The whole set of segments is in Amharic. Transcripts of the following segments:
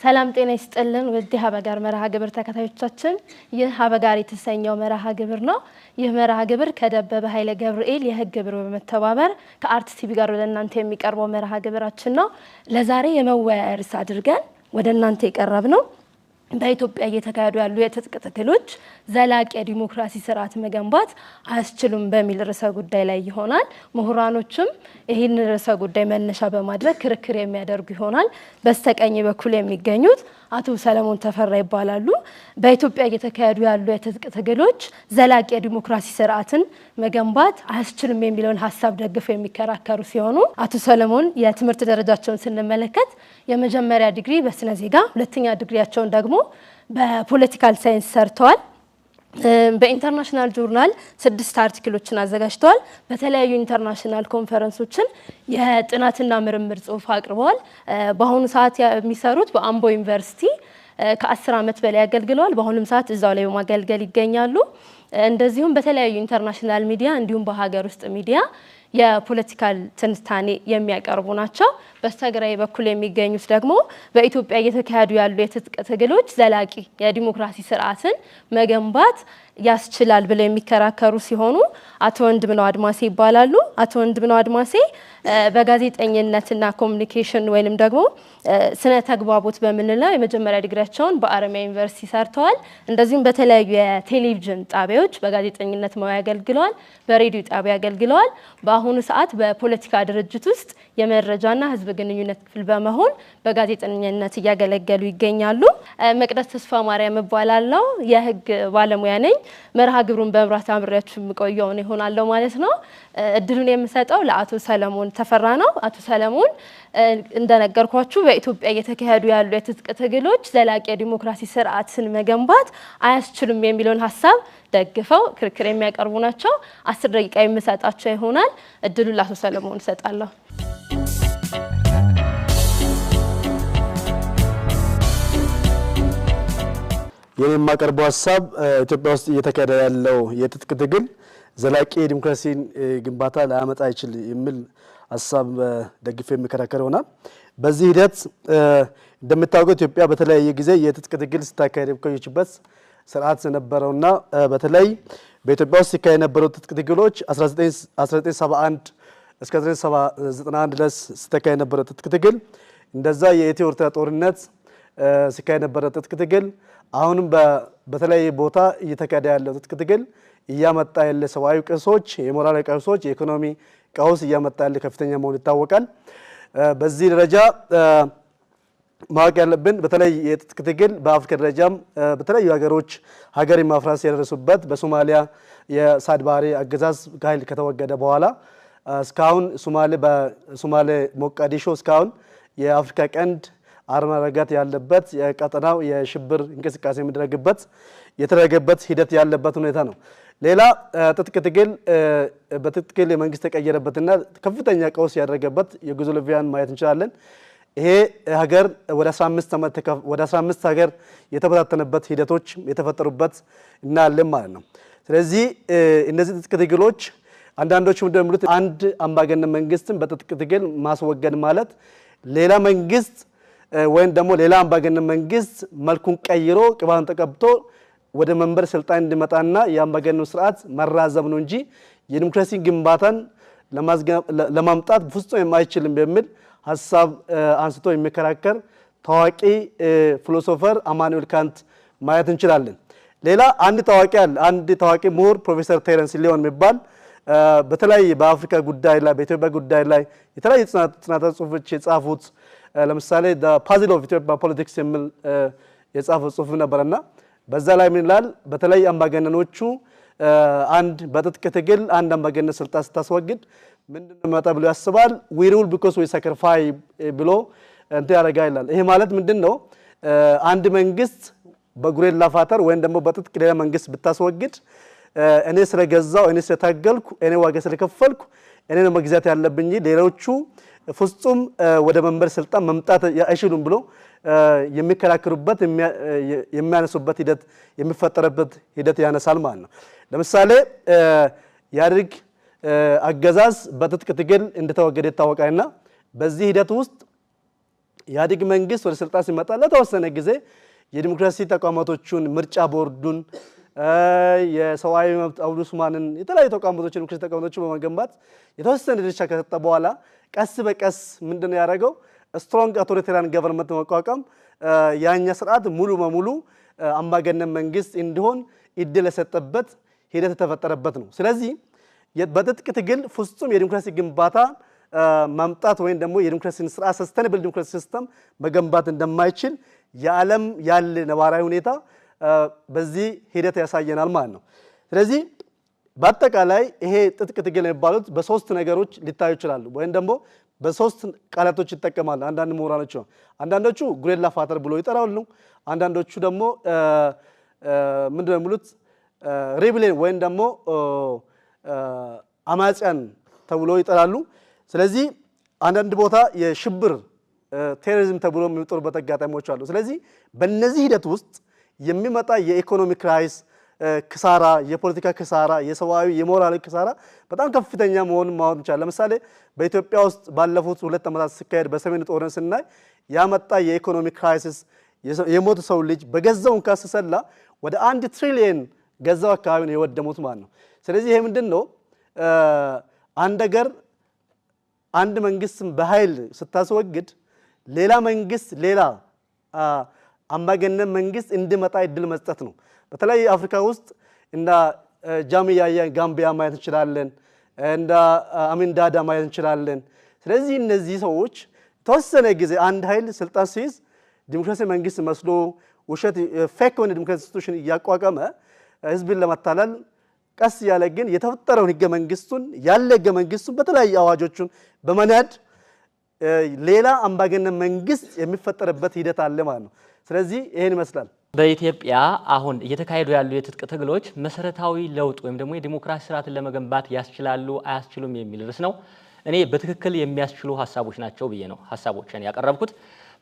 ሰላም ጤና ይስጥልን ውድ ሀበጋር መርሃ ግብር ተከታዮቻችን ይህ ሀበጋር የተሰኘው መርሃ ግብር ነው። ይህ መርሃ ግብር ከደበበ ኃይለ ገብርኤል የህግ ግብር በመተባበር ከአርት ቲቪ ጋር ወደ እናንተ የሚቀርበው መርሃ ግብራችን ነው። ለዛሬ የመወያያ ርዕስ አድርገን ወደ እናንተ የቀረብነው በኢትዮጵያ እየተካሄዱ ያሉ የትጥቅ ትግሎች ዘላቂ ዲሞክራሲ ስርዓት መገንባት አያስችሉም በሚል ርዕሰ ጉዳይ ላይ ይሆናል። ምሁራኖችም ይህን ርዕሰ ጉዳይ መነሻ በማድረግ ክርክር የሚያደርጉ ይሆናል። በስተቀኝ በኩል የሚገኙት አቶ ሰለሞን ተፈራ ይባላሉ። በኢትዮጵያ እየተካሄዱ ያሉ የትጥቅ ትግሎች ዘላቂ ዲሞክራሲ ስርዓትን መገንባት አያስችሉም የሚለውን ሐሳብ ደግፈው የሚከራከሩ ሲሆኑ አቶ ሰለሞን የትምህርት ደረጃቸውን ስንመለከት የመጀመሪያ ዲግሪ በስነ ዜጋ፣ ሁለተኛ ዲግሪያቸውን ደግሞ በፖለቲካል ሳይንስ ሰርተዋል። በኢንተርናሽናል ጆርናል 6 አርቲክሎችን አዘጋጅተዋል። በተለያዩ ኢንተርናሽናል ኮንፈረንሶችን የጥናትና ምርምር ጽሑፍ አቅርበዋል። በአሁኑ ሰዓት የሚሰሩት በአምቦ ዩኒቨርሲቲ ከ10 ዓመት በላይ አገልግለዋል። በአሁኑም ሰዓት እዛው ላይ በማገልገል ይገኛሉ። እንደዚሁም በተለያዩ ኢንተርናሽናል ሚዲያ እንዲሁም በሀገር ውስጥ ሚዲያ የፖለቲካል ትንታኔ የሚያቀርቡ ናቸው። በስተግራይ በኩል የሚገኙት ደግሞ በኢትዮጵያ እየተካሄዱ ያሉ የትጥቅ ትግሎች ዘላቂ የዲሞክራሲ ስርዓትን መገንባት ያስችላል ብለው የሚከራከሩ ሲሆኑ አቶ ወንድምነው አድማሴ ይባላሉ። አቶ ወንድምነው አድማሴ በጋዜጠኝነትና ኮሙኒኬሽን ወይንም ደግሞ ስነ ተግባቦት በመንለው የመጀመሪያ ዲግሪያቸውን በአረሚያ ዩኒቨርሲቲ ሰርተዋል። እንደዚሁም በተለያዩ የቴሌቪዥን ጣቢያዎች በጋዜጠኝነት ሙያ አገልግለዋል፣ በሬዲዮ ጣቢያ አገልግለዋል። በአሁኑ ሰዓት በፖለቲካ ድርጅት ውስጥ የመረጃና ህዝብ ግንኙነት ክፍል በመሆን በጋዜጠኝነት እያገለገሉ ይገኛሉ። መቅደስ ተስፋ ማርያም እባላለሁ፣ የህግ ባለሙያ ነኝ። መርሃ ግብሩን በመምራት አብሬያችሁ የምቆየው ይሆናል ማለት ነው። እድሉን የምሰጠው ለአቶ ሰለሞን ተፈራ ነው። አቶ ሰለሞን እንደነገርኳችሁ በኢትዮጵያ እየተካሄዱ ያሉ የትጥቅ ትግሎች ዘላቂ ዲሞክራሲ ስርዓትን መገንባት አያስችሉም የሚለውን ሐሳብ ደግፈው ክርክር የሚያቀርቡ ናቸው። 10 ደቂቃ የምሰጣቸው ይሆናል። እድሉን ለአቶ ሰለሞን እሰጣለሁ። የማቀርበው ሐሳብ ኢትዮጵያ ውስጥ እየተካሄደ ያለው የትጥቅ ትግል ዘላቂ ዲሞክራሲን ግንባታ ላያመጣ ይችላል የሚል ሐሳብ ደግፌ የሚከራከር ይሆናል። በዚህ ሂደት እንደምታውቁት ኢትዮጵያ በተለያየ ጊዜ የትጥቅ ትግል ስታካሄድ የቆየችበት ስርዓት ነበረውና በተለይ በኢትዮጵያ ውስጥ ሲካሄድ የነበረው ትጥቅ ትግሎች 1971 እስከ 1991 ድረስ ሲካሄድ የነበረው ትጥቅ ትግል እንደዛ የኢትዮ ኤርትራ ጦርነት ሲካሄድ የነበረው ትጥቅ ትግል አሁንም በተለያየ ቦታ እየተካሄደ ያለው ትጥቅ ትግል እያመጣ ያለ ሰብአዊ ቀውሶች፣ የሞራል ቀውሶች፣ የኢኮኖሚ ቀውስ እያመጣ ያለ ከፍተኛ መሆኑ ይታወቃል። በዚህ ደረጃ ማወቅ ያለብን በተለይ የትጥቅ ትግል በአፍሪካ ደረጃም በተለያዩ ሀገሮች ሀገር ማፍረስ የደረሱበት በሶማሊያ የሳድባሪ አገዛዝ ኃይል ከተወገደ በኋላ እስካሁን በሶማሌ ሞቃዲሾ እስካሁን የአፍሪካ ቀንድ አለመረጋጋት ያለበት የቀጠናው የሽብር እንቅስቃሴ የተደረገበት ሂደት ያለበት ሁኔታ ነው። ሌላ ትጥቅ ትግል በትጥቅ ትግል የመንግስት ተቀየረበትና ከፍተኛ ቀውስ ያደረገበት የዩጎዝላቪያን ማየት እንችላለን። ይሄ ሀገር ወደ 15 ሀገር የተበታተነበት ሂደቶች የተፈጠሩበት እናያለን ማለት ነው። ስለዚህ እነዚህ ትጥቅ ትግሎች አንዳንዶቹ እንደሚሉት አንድ አምባገነን መንግስትን በትጥቅ ትግል ማስወገድ ማለት ሌላ መንግስት ወይም ደግሞ ሌላ አምባገነን መንግስት መልኩን ቀይሮ ቅባን ተቀብቶ ወደ መንበር ስልጣን እንዲመጣና የአምባገነኑ ስርዓት መራዘም ነው እንጂ የዲሞክራሲ ግንባታን ለማምጣት ፍጹም የማይችልም በሚል ሐሳብ አንስቶ የሚከራከር ታዋቂ ፊሎሶፈር አማኑኤል ካንት ማየት እንችላለን። ሌላ አንድ ታዋቂ ምሁር ፕሮፌሰር ቴረንስ ሊዮን የሚባል በተለይ በአፍሪካ ጉዳይ ላይ በኢትዮጵያ ጉዳይ ላይ የተለያዩ ጥናታዊ ጽሁፎች የጻፉት ለምሳሌ the puzzle of Ethiopia politics የሚል የጻፈው ጽሁፍ ነበርና በዛ ላይ ምን ይላል? በተለይ አምባገነኖቹ አንድ በትጥቅ ትግል አንድ አምባገነን ስልጣን ስታስወግድ ምንድነው መጣ ብሎ ያስባል? we rule because we sacrifice ብሎ ያደርጋል ይላል። ይሄ ማለት ምንድነው? አንድ መንግስት በጉሬላ ፋተር ወይም ደግሞ በትጥቅ ሌላ መንግስት ብታስወግድ እኔ ስለገዛው እኔ ስለታገልኩ እኔ ዋጋ ስለከፈልኩ እኔ ነው መግዛት ያለብኝ ሌሎቹ ፍጹም ወደ መንበር ስልጣን መምጣት አይችሉም ብሎ የሚከራከሩበት የሚያነሱበት ሂደት የሚፈጠርበት ሂደት ያነሳል ማለት ነው። ለምሳሌ ያድርግ አገዛዝ በትጥቅ ትግል እንደተወገደ ይታወቃልና በዚህ ሂደት ውስጥ ኢህአዴግ መንግስት ወደ ስልጣን ሲመጣ ለተወሰነ ጊዜ የዲሞክራሲ ተቋማቶቹን ምርጫ ቦርዱን የሰዋዊ መብት አውዱስማንን የተለያዩ ተቋማቶችን ዲሞክራሲ ተቋማቶችን በመገንባት የተወሰነ ድርሻ ከሰጠ በኋላ ቀስ በቀስ ምንድነው ያደረገው ስትሮንግ አውቶሪታሪያን ገቨርንመንት መቋቋም ያኛ ስርዓት ሙሉ በሙሉ አምባገነን መንግስት እንዲሆን እድል የሰጠበት ሂደት ተፈጠረበት ነው። ስለዚህ በትጥቅ ትግል ፍጹም የዲሞክራሲ ግንባታ ማምጣት ወይም ደግሞ የዲሞክራሲን ስርዓት ሰስተነብል ዲሞክራሲ ሲስተም መገንባት እንደማይችል የዓለም ያለ ነባራዊ ሁኔታ በዚህ ሂደት ያሳየናል ማለት ነው። ስለዚህ በአጠቃላይ ይሄ ትጥቅ ትግል የሚባሉት በሶስት ነገሮች ሊታዩ ይችላሉ ወይም ደግሞ በሶስት ቃላቶች ይጠቀማሉ አንዳንድ ምሁራኖች ነው። አንዳንዶቹ ጉሬላ ፋተር ብሎ ይጠራሉ። አንዳንዶቹ ደግሞ ምንድነው የሚሉት ሬቤሊየን ወይም ደግሞ አማጽያን ተብሎ ይጠራሉ። ስለዚህ አንዳንድ ቦታ የሽብር ቴሮሪዝም ተብሎ የሚጠሩበት አጋጣሚዎች አሉ። ስለዚህ በእነዚህ ሂደት ውስጥ የሚመጣ የኢኮኖሚ ክራይስ ክሳራ፣ የፖለቲካ ክሳራ፣ የሰዋዊ የሞራል ክሳራ በጣም ከፍተኛ መሆኑን ማወቅ ይቻላል። ለምሳሌ በኢትዮጵያ ውስጥ ባለፉት 2 ዓመታት ሲካሄድ በሰሜን ጦርነት ስናይ ያመጣ የኢኮኖሚ ክራይሲስ የሞተ ሰው ልጅ በገዛው እንኳን ሲሰላ ወደ 1 ትሪሊየን ገዛው አካባቢ ነው የወደሙት ማለት ነው። ስለዚህ ይሄ ምንድነው አንድ ሀገር አንድ መንግስትን በኃይል ስታስወግድ ሌላ መንግስት ሌላ አምባገነን መንግስት እንዲመጣ እድል መስጠት ነው። በተለይ አፍሪካ ውስጥ እንደ ጃሚያያ ጋምቢያ ማየት እንችላለን፣ እንደ አሚን ዳዳ ማየት እንችላለን። ስለዚህ እነዚህ ሰዎች ተወሰነ ጊዜ አንድ ኃይል ስልጣን ሲይዝ ዲሞክራሲ መንግስት መስሎ ውሸት ፌክ ወን ዲሞክራሲ ኢንስቲትዩሽን እያቋቋመ ህዝብን ለማታለል ቀስ ያለ ግን የተፈጠረውን ህገ መንግስቱን ያለ ህገ መንግስቱን በተለያዩ አዋጆቹን በመናድ ሌላ አምባገነን መንግስት የሚፈጠርበት ሂደት አለ ማለት ነው። ስለዚህ ይሄን ይመስላል። በኢትዮጵያ አሁን እየተካሄዱ ያሉ የትጥቅ ትግሎች መሰረታዊ ለውጥ ወይም ደግሞ የዲሞክራሲ ስርዓትን ለመገንባት ያስችላሉ አያስችሉም የሚል ርዕስ ነው። እኔ በትክክል የሚያስችሉ ሀሳቦች ናቸው ብዬ ነው ሀሳቦችን ያቀረብኩት።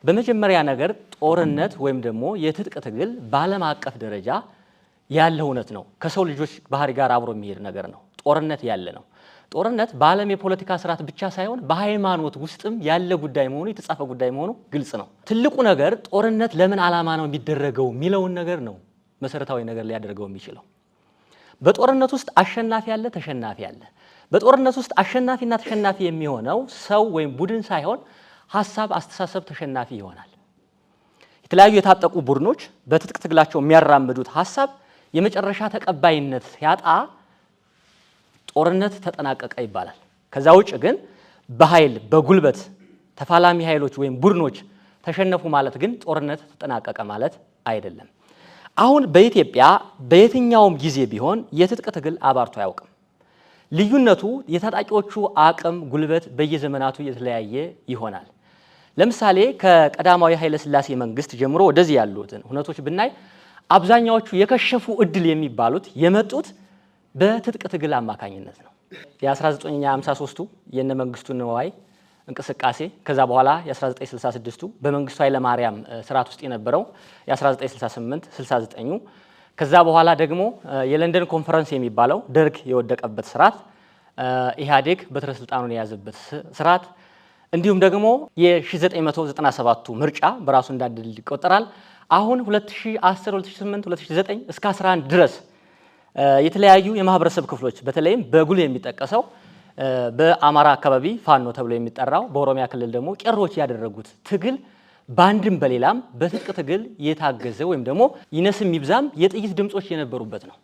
በመጀመሪያ ነገር ጦርነት ወይም ደግሞ የትጥቅ ትግል በዓለም አቀፍ ደረጃ ያለ እውነት ነው። ከሰው ልጆች ባህሪ ጋር አብሮ የሚሄድ ነገር ነው። ጦርነት ያለ ነው። ጦርነት በዓለም የፖለቲካ ስርዓት ብቻ ሳይሆን በሃይማኖት ውስጥም ያለ ጉዳይ መሆኑ የተጻፈ ጉዳይ መሆኑ ግልጽ ነው። ትልቁ ነገር ጦርነት ለምን ዓላማ ነው የሚደረገው የሚለውን ነገር ነው መሰረታዊ ነገር ሊያደርገው የሚችለው። በጦርነት ውስጥ አሸናፊ ያለ ተሸናፊ ያለ። በጦርነት ውስጥ አሸናፊና ተሸናፊ የሚሆነው ሰው ወይም ቡድን ሳይሆን ሐሳብ፣ አስተሳሰብ ተሸናፊ ይሆናል። የተለያዩ የታጠቁ ቡድኖች በትጥቅ ትግላቸው የሚያራምዱት ሐሳብ የመጨረሻ ተቀባይነት ሲያጣ ጦርነት ተጠናቀቀ ይባላል። ከዛ ውጭ ግን በኃይል በጉልበት ተፋላሚ ኃይሎች ወይም ቡድኖች ተሸነፉ ማለት ግን ጦርነት ተጠናቀቀ ማለት አይደለም። አሁን በኢትዮጵያ በየትኛውም ጊዜ ቢሆን የትጥቅ ትግል አባርቶ አያውቅም። ልዩነቱ የታጣቂዎቹ አቅም ጉልበት በየዘመናቱ የተለያየ ይሆናል። ለምሳሌ ከቀዳማዊ ኃይለ ሥላሴ መንግስት ጀምሮ ወደዚህ ያሉትን ሁነቶች ብናይ አብዛኛዎቹ የከሸፉ እድል የሚባሉት የመጡት በትጥቅ ትግል አማካኝነት ነው። የ1953ቱ የነ መንግስቱ ንዋይ እንቅስቃሴ፣ ከዛ በኋላ የ1966ቱ በመንግስቱ ኃይለ ማርያም ስርዓት ውስጥ የነበረው የ1968 69ኙ፣ ከዛ በኋላ ደግሞ የለንደን ኮንፈረንስ የሚባለው ደርግ የወደቀበት ስርዓት፣ ኢህአዴግ በትረ ስልጣኑን የያዘበት ስርዓት፣ እንዲሁም ደግሞ የ1997ቱ ምርጫ በራሱ እንዳድል ይቆጠራል። አሁን 2010 2008 2009 እስከ 11 ድረስ የተለያዩ የማህበረሰብ ክፍሎች በተለይም በጉል የሚጠቀሰው በአማራ አካባቢ ፋኖ ተብሎ የሚጠራው በኦሮሚያ ክልል ደግሞ ቄሮች ያደረጉት ትግል ባንድም በሌላም በትጥቅ ትግል የታገዘ ወይም ደግሞ ይነስም ይብዛም የጥይት ድምጾች የነበሩበት ነው።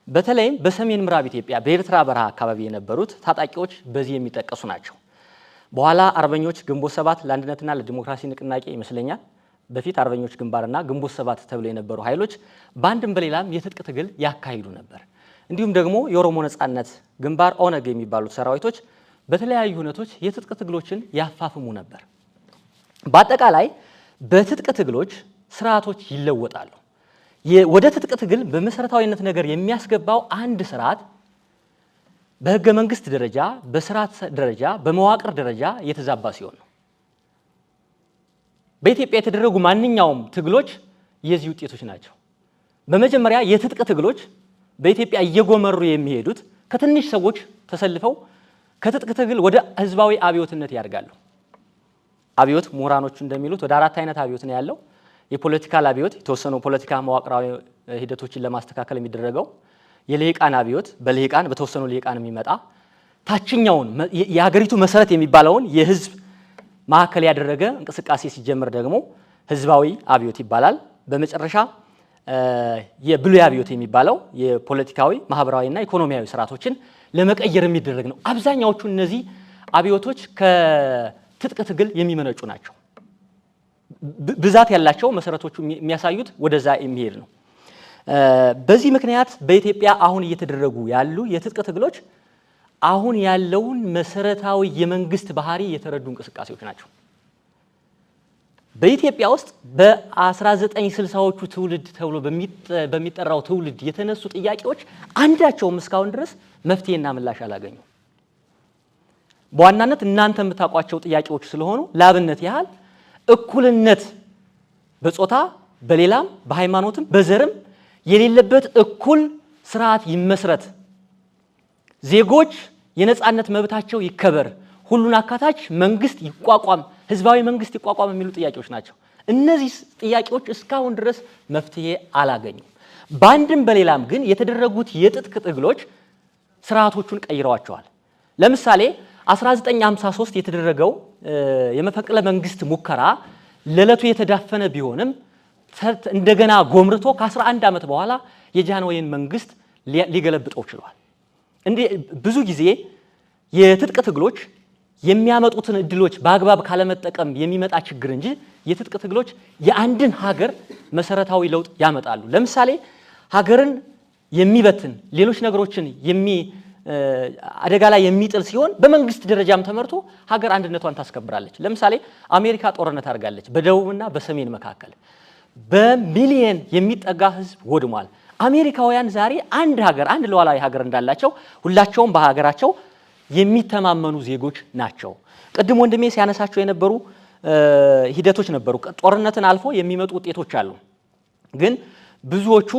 በተለይም በሰሜን ምዕራብ ኢትዮጵያ በኤርትራ በረሃ አካባቢ የነበሩት ታጣቂዎች በዚህ የሚጠቀሱ ናቸው። በኋላ አርበኞች ግንቦት ሰባት ለአንድነትና ለዲሞክራሲ ንቅናቄ ይመስለኛል በፊት አርበኞች ግንባርና ግንቦት ሰባት ተብሎ የነበሩ ኃይሎች ባንድም በሌላም የትጥቅ ትግል ያካሂዱ ነበር። እንዲሁም ደግሞ የኦሮሞ ነጻነት ግንባር ኦነግ የሚባሉት ሰራዊቶች በተለያዩ ሁነቶች የትጥቅ ትግሎችን ያፋፍሙ ነበር። በአጠቃላይ በትጥቅ ትግሎች ስርዓቶች ይለወጣሉ። ወደ ትጥቅ ትግል በመሰረታዊነት ነገር የሚያስገባው አንድ ስርዓት በህገ መንግስት ደረጃ፣ በስርዓት ደረጃ፣ በመዋቅር ደረጃ የተዛባ ሲሆን ነው። በኢትዮጵያ የተደረጉ ማንኛውም ትግሎች የዚህ ውጤቶች ናቸው። በመጀመሪያ የትጥቅ ትግሎች በኢትዮጵያ እየጎመሩ የሚሄዱት ከትንሽ ሰዎች ተሰልፈው ከትጥቅ ትግል ወደ ህዝባዊ አብዮትነት ያድጋሉ። አብዮት ምሁራኖች እንደሚሉት ወደ 4 አይነት አብዮት ነው ያለው። የፖለቲካል አብዮት የተወሰኑ ፖለቲካ መዋቅራዊ ሂደቶችን ለማስተካከል የሚደረገው፣ የልሂቃን አብዮት በልሂቃን በተወሰኑ ልሂቃን የሚመጣ፣ ታችኛውን የሀገሪቱ መሰረት የሚባለውን የህዝብ ማዕከል ያደረገ እንቅስቃሴ ሲጀምር ደግሞ ህዝባዊ አብዮት ይባላል። በመጨረሻ የብሉይ አብዮት የሚባለው የፖለቲካዊ ማህበራዊና ኢኮኖሚያዊ ስርዓቶችን ለመቀየር የሚደረግ ነው። አብዛኛዎቹ እነዚህ አብዮቶች ከትጥቅ ትግል የሚመነጩ ናቸው። ብዛት ያላቸው መሰረቶቹ የሚያሳዩት ወደዛ የሚሄድ ነው። በዚህ ምክንያት በኢትዮጵያ አሁን እየተደረጉ ያሉ የትጥቅ ትግሎች አሁን ያለውን መሰረታዊ የመንግስት ባህሪ የተረዱ እንቅስቃሴዎች ናቸው። በኢትዮጵያ ውስጥ በ1960ዎቹ ትውልድ ተብሎ በሚጠራው ትውልድ የተነሱ ጥያቄዎች አንዳቸውም እስካሁን ድረስ መፍትሄና ምላሽ አላገኙም። በዋናነት እናንተ የምታውቋቸው ጥያቄዎች ስለሆኑ ለአብነት ያህል እኩልነት በጾታ በሌላም በሃይማኖትም በዘርም የሌለበት እኩል ስርዓት ይመስረት፣ ዜጎች የነጻነት መብታቸው ይከበር፣ ሁሉን አካታች መንግስት ይቋቋም፣ ህዝባዊ መንግስት ይቋቋም የሚሉ ጥያቄዎች ናቸው። እነዚህ ጥያቄዎች እስካሁን ድረስ መፍትሄ አላገኙም። በአንድም በሌላም ግን የተደረጉት የትጥቅ ትግሎች ስርዓቶቹን ቀይረዋቸዋል። ለምሳሌ 1953 የተደረገው የመፈንቅለ መንግስት ሙከራ ለዕለቱ የተዳፈነ ቢሆንም እንደገና ጎምርቶ ከ11 ዓመት በኋላ የጃንሆይን መንግስት ሊገለብጠው ችሏል። እንዴ ብዙ ጊዜ የትጥቅ ትግሎች የሚያመጡትን እድሎች በአግባብ ካለመጠቀም የሚመጣ ችግር እንጂ የትጥቅ ትግሎች የአንድን ሀገር መሰረታዊ ለውጥ ያመጣሉ። ለምሳሌ ሀገርን የሚበትን ሌሎች ነገሮችን አደጋ ላይ የሚጥል ሲሆን በመንግስት ደረጃም ተመርቶ ሀገር አንድነቷን ታስከብራለች። ለምሳሌ አሜሪካ ጦርነት አድርጋለች በደቡብና በሰሜን መካከል በሚሊየን የሚጠጋ ህዝብ ወድሟል። አሜሪካውያን ዛሬ አንድ ሉዓላዊ ሀገር እንዳላቸው ሁላቸውም በሀገራቸው የሚተማመኑ ዜጎች ናቸው። ቅድም ወንድሜ ሲያነሳቸው የነበሩ ሂደቶች ነበሩ። ጦርነትን አልፎ የሚመጡ ውጤቶች አሉ። ግን ብዙዎቹ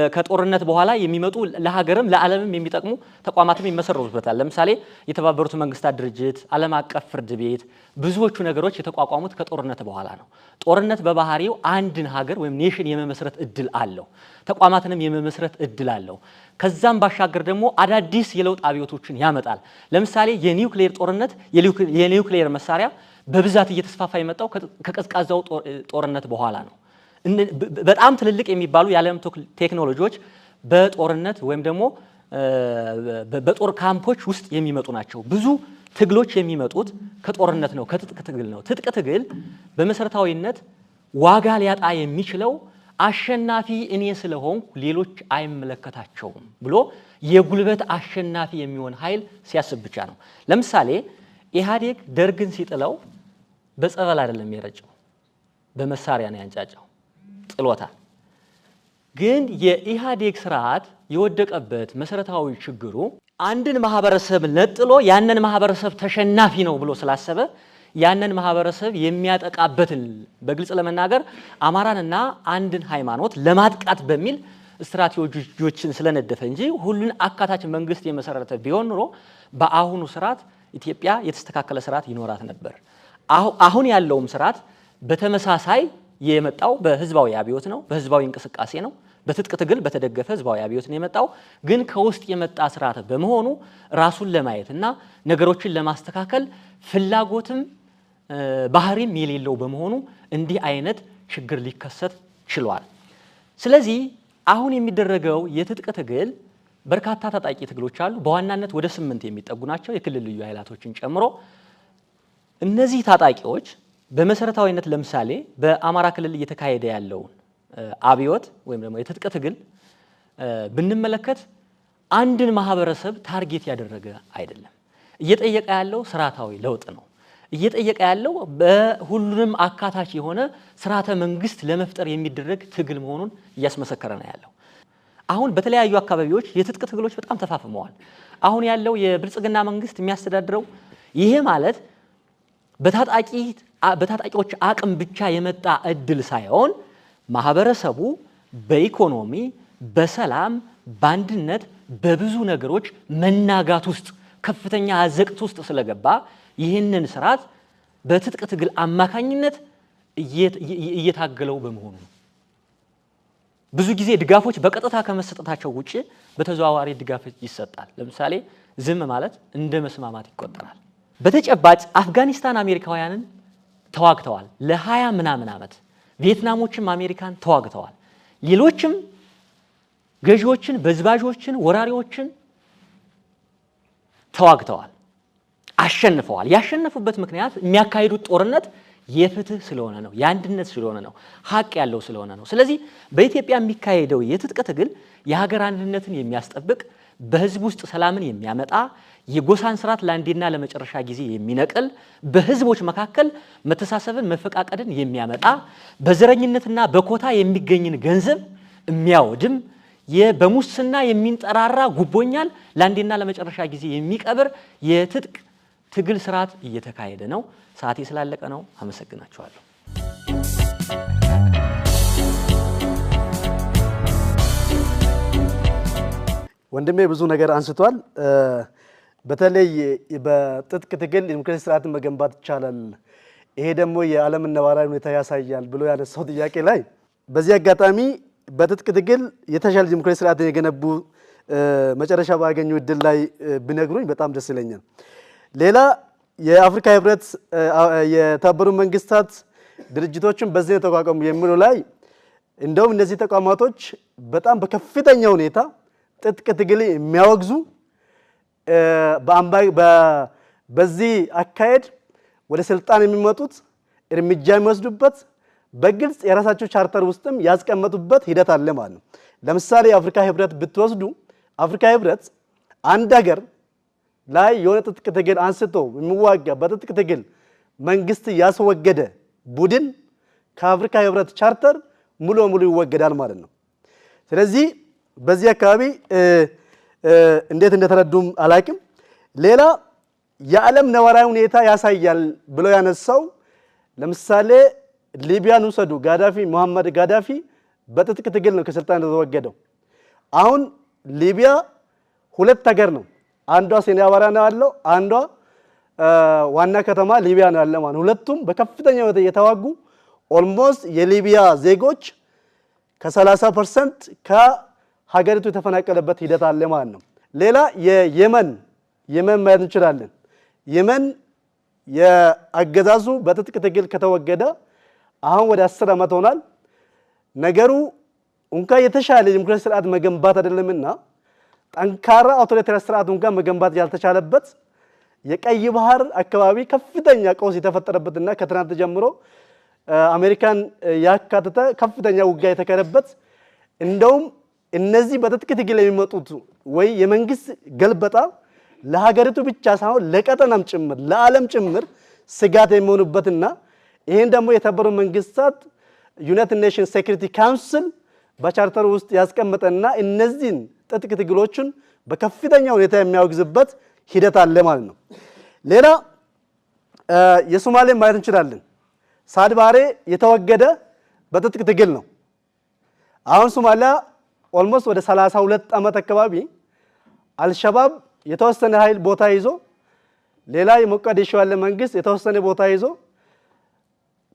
ከጦርነት በኋላ የሚመጡ ለሀገርም ለዓለምም የሚጠቅሙ ተቋማትም ይመሰረቱበታል። ለምሳሌ የተባበሩት መንግስታት ድርጅት፣ ዓለም አቀፍ ፍርድ ቤት፣ ብዙዎቹ ነገሮች የተቋቋሙት ከጦርነት በኋላ ነው። ጦርነት በባህሪው አንድን ሀገር ወይም ኔሽን የመመስረት እድል አለው። ተቋማትንም የመመስረት እድል አለው። ከዛም ባሻገር ደግሞ አዳዲስ የለውጥ አብዮቶችን ያመጣል። ለምሳሌ የኒውክሌር ጦርነት የኒውክሌር መሳሪያ በብዛት እየተስፋፋ የመጣው ከቀዝቃዛው ጦርነት በኋላ ነው። በጣም ትልልቅ የሚባሉ የዓለም ቴክኖሎጂዎች በጦርነት ወይም ደግሞ በጦር ካምፖች ውስጥ የሚመጡ ናቸው። ብዙ ትግሎች የሚመጡት ከጦርነት ነው፣ ከትጥቅ ትግል ነው። ትጥቅ ትግል በመሰረታዊነት ዋጋ ሊያጣ የሚችለው አሸናፊ እኔ ስለሆንኩ ሌሎች አይመለከታቸውም ብሎ የጉልበት አሸናፊ የሚሆን ኃይል ሲያስብ ብቻ ነው። ለምሳሌ ኢህአዴግ ደርግን ሲጥለው በጸበል አይደለም የረጨው፣ በመሳሪያ ነው ያንጫጫው፣ ጥሎታል። ግን የኢህአዴግ ስርዓት የወደቀበት መሰረታዊ ችግሩ አንድን ማህበረሰብ ነጥሎ ያንን ማህበረሰብ ተሸናፊ ነው ብሎ ስላሰበ ያንን ማህበረሰብ የሚያጠቃበትን በግልጽ ለመናገር አማራንና አንድን ሃይማኖት ለማጥቃት በሚል ስትራቴጂዎችን ስለነደፈ እንጂ ሁሉን አካታች መንግስት የመሰረተ ቢሆን ኖሮ በአሁኑ ስርዓት ኢትዮጵያ የተስተካከለ ስርዓት ይኖራት ነበር። አሁን ያለውም ስርዓት በተመሳሳይ የመጣው በህዝባዊ አብዮት ነው፣ በህዝባዊ እንቅስቃሴ ነው፣ በትጥቅ ትግል በተደገፈ ህዝባዊ አብዮት ነው የመጣው። ግን ከውስጥ የመጣ ስርዓት በመሆኑ ራሱን ለማየት እና ነገሮችን ለማስተካከል ፍላጎትም ባህሪም የሌለው በመሆኑ እንዲህ አይነት ችግር ሊከሰት ችሏል። ስለዚህ አሁን የሚደረገው የትጥቅ ትግል በርካታ ታጣቂ ትግሎች አሉ። በዋናነት ወደ 8 የሚጠጉ ናቸው፣ የክልል ልዩ ኃይላቶችን ጨምሮ። እነዚህ ታጣቂዎች በመሰረታዊነት ለምሳሌ በአማራ ክልል እየተካሄደ ያለውን አብዮት ወይም ደግሞ የትጥቅ ትግል ብንመለከት አንድን ማህበረሰብ ታርጌት ያደረገ አይደለም። እየጠየቀ ያለው ስርዓታዊ ለውጥ ነው። እየጠየቀ ያለው በሁሉንም አካታች የሆነ ስርዓተ መንግስት ለመፍጠር የሚደረግ ትግል መሆኑን እያስመሰከረ ነው ያለው። አሁን በተለያዩ አካባቢዎች የትጥቅ ትግሎች በጣም ተፋፍመዋል። አሁን ያለው የብልጽግና መንግስት የሚያስተዳድረው ይሄ ማለት በታጣቂዎች አቅም ብቻ የመጣ እድል ሳይሆን ማህበረሰቡ በኢኮኖሚ፣ በሰላም፣ በአንድነት በብዙ ነገሮች መናጋት ውስጥ ከፍተኛ አዘቅት ውስጥ ስለገባ ይህንን ስርዓት በትጥቅ ትግል አማካኝነት እየታገለው በመሆኑ ነው። ብዙ ጊዜ ድጋፎች በቀጥታ ከመሰጠታቸው ውጪ በተዘዋዋሪ ድጋፍ ይሰጣል። ለምሳሌ ዝም ማለት እንደ መስማማት ይቆጠራል። በተጨባጭ አፍጋኒስታን አሜሪካውያንን ተዋግተዋል ለ20 ምናምን ዓመት። ቪየትናሞችም አሜሪካን ተዋግተዋል። ሌሎችም ገዢዎችን፣ በዝባዦችን፣ ወራሪዎችን ተዋግተዋል፣ አሸንፈዋል። ያሸነፉበት ምክንያት የሚያካሂዱት ጦርነት የፍትህ ስለሆነ ነው፣ የአንድነት ስለሆነ ነው፣ ሀቅ ያለው ስለሆነ ነው። ስለዚህ በኢትዮጵያ የሚካሄደው የትጥቅ ትግል የሀገር አንድነትን የሚያስጠብቅ፣ በህዝብ ውስጥ ሰላምን የሚያመጣ፣ የጎሳን ስርዓት ለአንዴና ለመጨረሻ ጊዜ የሚነቅል፣ በህዝቦች መካከል መተሳሰብን መፈቃቀድን የሚያመጣ፣ በዘረኝነትና በኮታ የሚገኝን ገንዘብ የሚያወድም፣ በሙስና የሚንጠራራ ጉቦኛል ለአንዴና ለመጨረሻ ጊዜ የሚቀብር የትጥቅ ትግል ስርዓት እየተካሄደ ነው። ሰዓቴ ስላለቀ ነው። አመሰግናችኋለሁ። ወንድሜ ብዙ ነገር አንስቷል። በተለይ በትጥቅ ትግል ዲሞክራሲ ስርዓትን መገንባት ይቻላል፣ ይሄ ደግሞ የዓለም ነባራዊ ሁኔታ ያሳያል ብሎ ያነሳው ጥያቄ ላይ በዚህ አጋጣሚ በትጥቅ ትግል የተሻለ ዲሞክራሲ ስርዓትን የገነቡ መጨረሻ ባገኙ እድል ላይ ቢነግሩኝ በጣም ደስ ይለኛል። ሌላ የአፍሪካ ህብረት፣ የተባበሩት መንግስታት ድርጅቶችን በዚህ ተቋቋሙ የሚለው ላይ እንደውም እነዚህ ተቋማቶች በጣም በከፍተኛ ሁኔታ ትጥቅ ትግል የሚያወግዙ በዚህ አካሄድ ወደ ስልጣን የሚመጡት እርምጃ የሚወስዱበት በግልጽ የራሳቸው ቻርተር ውስጥም ያስቀመጡበት ሂደት አለ ማለት ነው። ለምሳሌ የአፍሪካ ህብረት ብትወስዱ አፍሪካ ህብረት አንድ ሀገር ላይ የሆነ ትጥቅ ትግል አንስቶ የሚዋጋ በትጥቅ ትግል መንግስት ያስወገደ ቡድን ከአፍሪካ ህብረት ቻርተር ሙሉ በሙሉ ይወገዳል ማለት ነው። ስለዚህ በዚህ አካባቢ እንዴት እንደተረዱም አላቅም። ሌላ የዓለም ነባራዊ ሁኔታ ያሳያል ብሎ ያነሳው ለምሳሌ ሊቢያን ውሰዱ። ጋዳፊ ሙሐመድ ጋዳፊ በትጥቅ ትግል ነው ከስልጣን የተወገደው። አሁን ሊቢያ ሁለት ሀገር ነው፣ አንዷ ሴኔባራ ነው ያለው፣ አንዷ ዋና ከተማ ሊቢያ ነው ያለው ማለት። ሁለቱም በከፍተኛ ሁኔታ የተዋጉ ኦልሞስት የሊቢያ ዜጎች ከ30% ከሀገሪቱ የተፈናቀለበት ሂደት አለ ማለት ነው። ሌላ የየመን ማየት እንችላለን። የመን የአገዛዙ በትጥቅ ትግል ከተወገደ አሁን ወደ 10 ዓመት ሆኗል። ነገሩ እንኳን የተሻለ ዲሞክራሲ ስርዓት መገንባት አይደለምና ጠንካራ አውቶሪታሪ ስርዓት እንኳን መገንባት ያልተቻለበት የቀይ ባህር አካባቢ ከፍተኛ ቀውስ የተፈጠረበትና ከትናንት ጀምሮ አሜሪካን ያካተተ ከፍተኛ ውጊያ የተካሄደበት እንደውም እነዚህ በትጥቅ ትግል የሚመጡት ወይ የመንግስት ገልበጣ ለሀገሪቱ ብቻ ሳይሆን ለቀጠናም ጭምር ለዓለም ጭምር ስጋት የሚሆኑበትና ይሄን ደግሞ የተባበሩት መንግስታት ዩናይትድ ኔሽንስ ሴኩሪቲ ካውንስል በቻርተር ውስጥ ያስቀመጠና እነዚህን ትጥቅ ትግሎችን በከፍተኛ ሁኔታ የሚያወግዝበት ሂደት አለ ማለት ነው። ሌላ የሶማሌ ማየት እንችላለን። ሳድ ባሬ የተወገደ በትጥቅ ትግል ነው። አሁን ሶማሊያ ኦልሞስት ወደ 32 ዓመት አካባቢ አልሸባብ የተወሰነ ኃይል ቦታ ይዞ ሌላ የሞቃዲሾ ያለ መንግስት የተወሰነ ቦታ ይዞ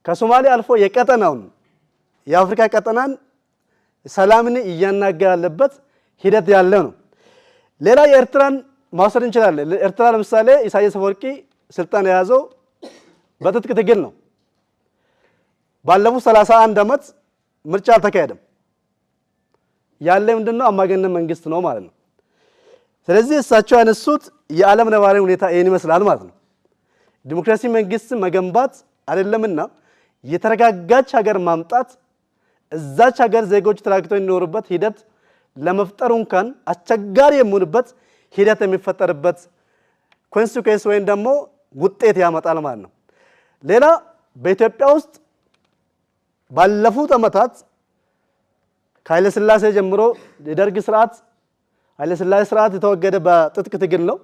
ከሶማሊያ አልፎ የቀጠናውን የአፍሪካ ቀጠናን ሰላምን እያናጋ ያለበት ሂደት ያለ ነው። ሌላ የኤርትራን ማውሰድ እንችላለን። ኤርትራ ለምሳሌ ኢሳያስ አፈወርቂ ስልጣን የያዘው በትጥቅ ትግል ነው። ባለፉት 31 ዓመት ምርጫ አልተካሄደም። ያለ ምንድነው አምባገነን መንግስት ነው ማለት ነው። ስለዚህ እሳቸው ያነሱት የዓለም ነባራዊ ሁኔታ ይሄን ይመስላል ማለት ነው። ዲሞክራሲ መንግስት መገንባት አይደለምና የተረጋጋች ሀገር ማምጣት እዛች ሀገር ዜጎች ተረጋግተው የሚኖሩበት ሂደት ለመፍጠር እንኳን አስቸጋሪ የሚሆንበት ሂደት የሚፈጠርበት ኮንሲኩዌንስ ወይም ደግሞ ውጤት ያመጣል ማለት ነው። ሌላ በኢትዮጵያ ውስጥ ባለፉት ዓመታት ከኃይለ ሥላሴ ጀምሮ የደርግ ስርዓት ኃይለ ሥላሴ ስርዓት የተወገደ በትጥቅ ትግል ነው።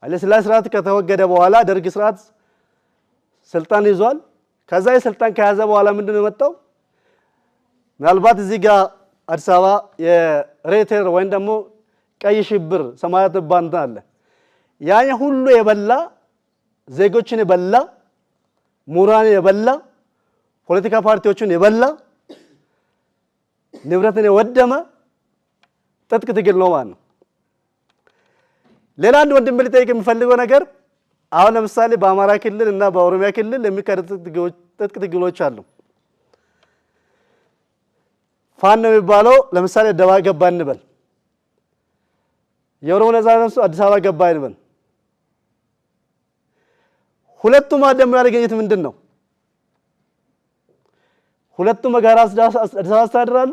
ኃይለ ሥላሴ ስርዓት ከተወገደ በኋላ ደርግ ስርዓት ስልጣን ይዟል። ከዛ የስልጣን ከያዘ በኋላ ምንድነው የመጣው? ምናልባት እዚህ ጋር አዲስ አበባ የሬቴር ወይም ደግሞ ቀይ ሽብር ሰማያት ባንታ አለ። ያን ሁሉ የበላ ዜጎችን የበላ ምሁራን የበላ ፖለቲካ ፓርቲዎችን የበላ ንብረትን የወደመ ትጥቅ ትግል ነው ማለት ነው። ሌላ አንድ ወንድም ልጠይቅ የሚፈልገው ነገር አሁን ለምሳሌ በአማራ ክልል እና በኦሮሚያ ክልል የሚካሄዱ ትጥቅ ትግሎች አሉ። ፋኖ የሚባለው ለምሳሌ ደባ ገባ እንበል፣ የኦሮሞ ነጻነት አዲስ አበባ ገባ እንበል። ሁለቱም አደም ያደረገኝት ምንድነው? ሁለቱም ጋር አዲስ አበባ አስተዳድራሉ።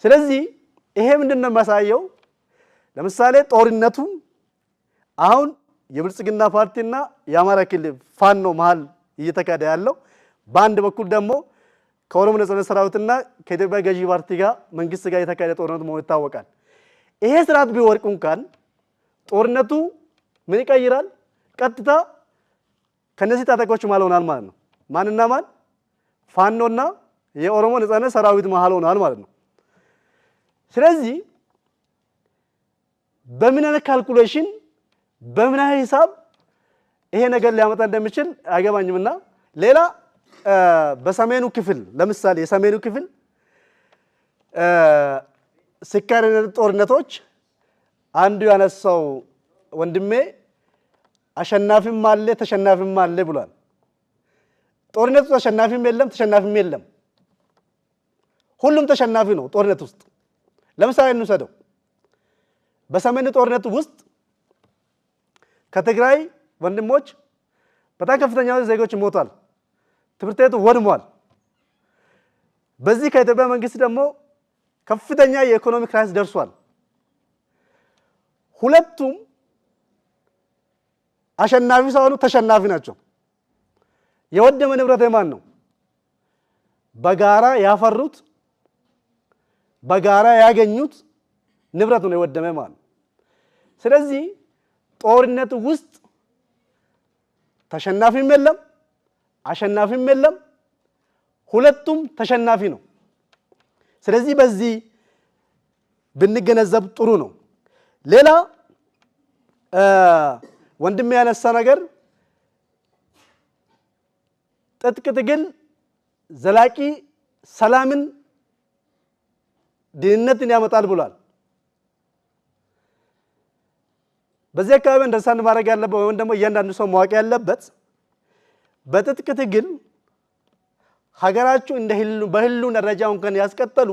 ስለዚህ ይሄ ምንድነው የሚያሳየው? ለምሳሌ ጦርነቱ አሁን የብልጽግና ፓርቲና የአማራ ክልል ፋኖ መሃል እየተካሄደ ያለው፣ በአንድ በኩል ደግሞ ከኦሮሞ ነጻነት ሰራዊትና ከኢትዮጵያ ገዢ ፓርቲ ጋር መንግስት ጋር የተካሄደ ጦርነት መሆኑ ይታወቃል። ይሄ ስርዓት ቢወርቅ እንኳን ጦርነቱ ምን ይቀይራል? ቀጥታ ከነዚህ ታጣቂዎች መሃል ሆናል ማለት ነው። ማንና ማን? ፋኖና የኦሮሞ ነጻነት ሰራዊት መሃል ሆናል ማለት ነው። ስለዚህ በምን አይነት ካልኩሌሽን በምን አይነት ሂሳብ ይሄ ነገር ሊያመጣ እንደሚችል አይገባኝምና ሌላ በሰሜኑ ክፍል ለምሳሌ የሰሜኑ ክፍል ሲካሄድ ጦርነቶች አንዱ ያነሳው ወንድሜ አሸናፊም አለ ተሸናፊም አለ ብሏል። ጦርነቱ ተሸናፊም የለም ተሸናፊም የለም፣ ሁሉም ተሸናፊ ነው ጦርነት ውስጥ። ለምሳሌ እንውሰደው፣ በሰሜኑ ጦርነት ውስጥ ከትግራይ ወንድሞች በጣም ከፍተኛ ዜጎች ሞቷል፣ ትምህርት ቤቱ ወድሟል። በዚህ ከኢትዮጵያ መንግስት ደግሞ ከፍተኛ የኢኮኖሚ ክራይሲስ ደርሷል። ሁለቱም አሸናፊ ሳይሆኑ ተሸናፊ ናቸው። የወደመ ንብረት የማን ነው? በጋራ ያፈሩት በጋራ ያገኙት ንብረት ነው የወደመ ማለት ነው። ስለዚህ ጦርነት ውስጥ ተሸናፊም የለም አሸናፊም የለም፣ ሁለቱም ተሸናፊ ነው። ስለዚህ በዚህ ብንገነዘብ ጥሩ ነው። ሌላ ወንድም ያነሳ ነገር ትጥቅ ትግል ዘላቂ ሰላምን ድህነትን ያመጣል ብሏል። በዚህ አካባቢ እንደሳን ማድረግ ያለበት ወይም ደግሞ እያንዳንዱ ሰው ማወቅ ያለበት በትጥቅ ትግል ሀገራቸው እንደ በህልውና ደረጃ እንኳን ያስቀጠሉ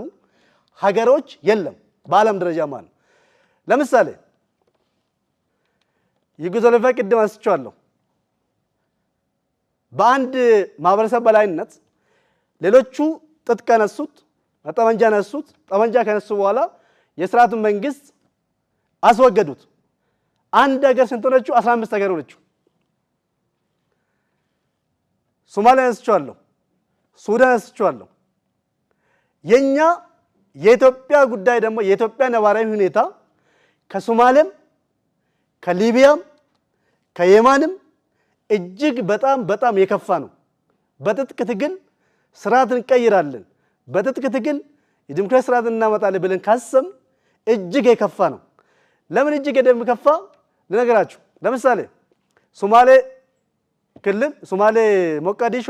ሀገሮች የለም በዓለም ደረጃ ማለት። ለምሳሌ ዩጎዝላቪያ ቅድም አንስቼዋለሁ። በአንድ ማህበረሰብ በላይነት ሌሎቹ ትጥቅ ያነሱት ጠመንጃ ያነሱት፣ ጠመንጃ ከነሱ በኋላ የስርዓቱን መንግስት አስወገዱት። አንድ ሀገር ስንት ሆነችው? 15 ሀገር ሆነችው። ሶማሊያ አንስቼዋለሁ፣ ሱዳን አንስቼዋለሁ። የኛ የኢትዮጵያ ጉዳይ ደግሞ የኢትዮጵያ ነባራዊ ሁኔታ ከሶማሌም ከሊቢያም ከየማንም እጅግ በጣም የከፋ ነው። በትጥቅ ትግል ስርዓትን እንቀይራለን፣ በትጥቅ ትግል የዲሞክራሲ ስርዓትን እናመጣለን ብለን ካሰም እጅግ የከፋ ነው። ለምን እጅግ የከፋ ልነግራችሁ። ለምሳሌ ሶማሌ ክልል ሶማሌ ሞቃዲሾ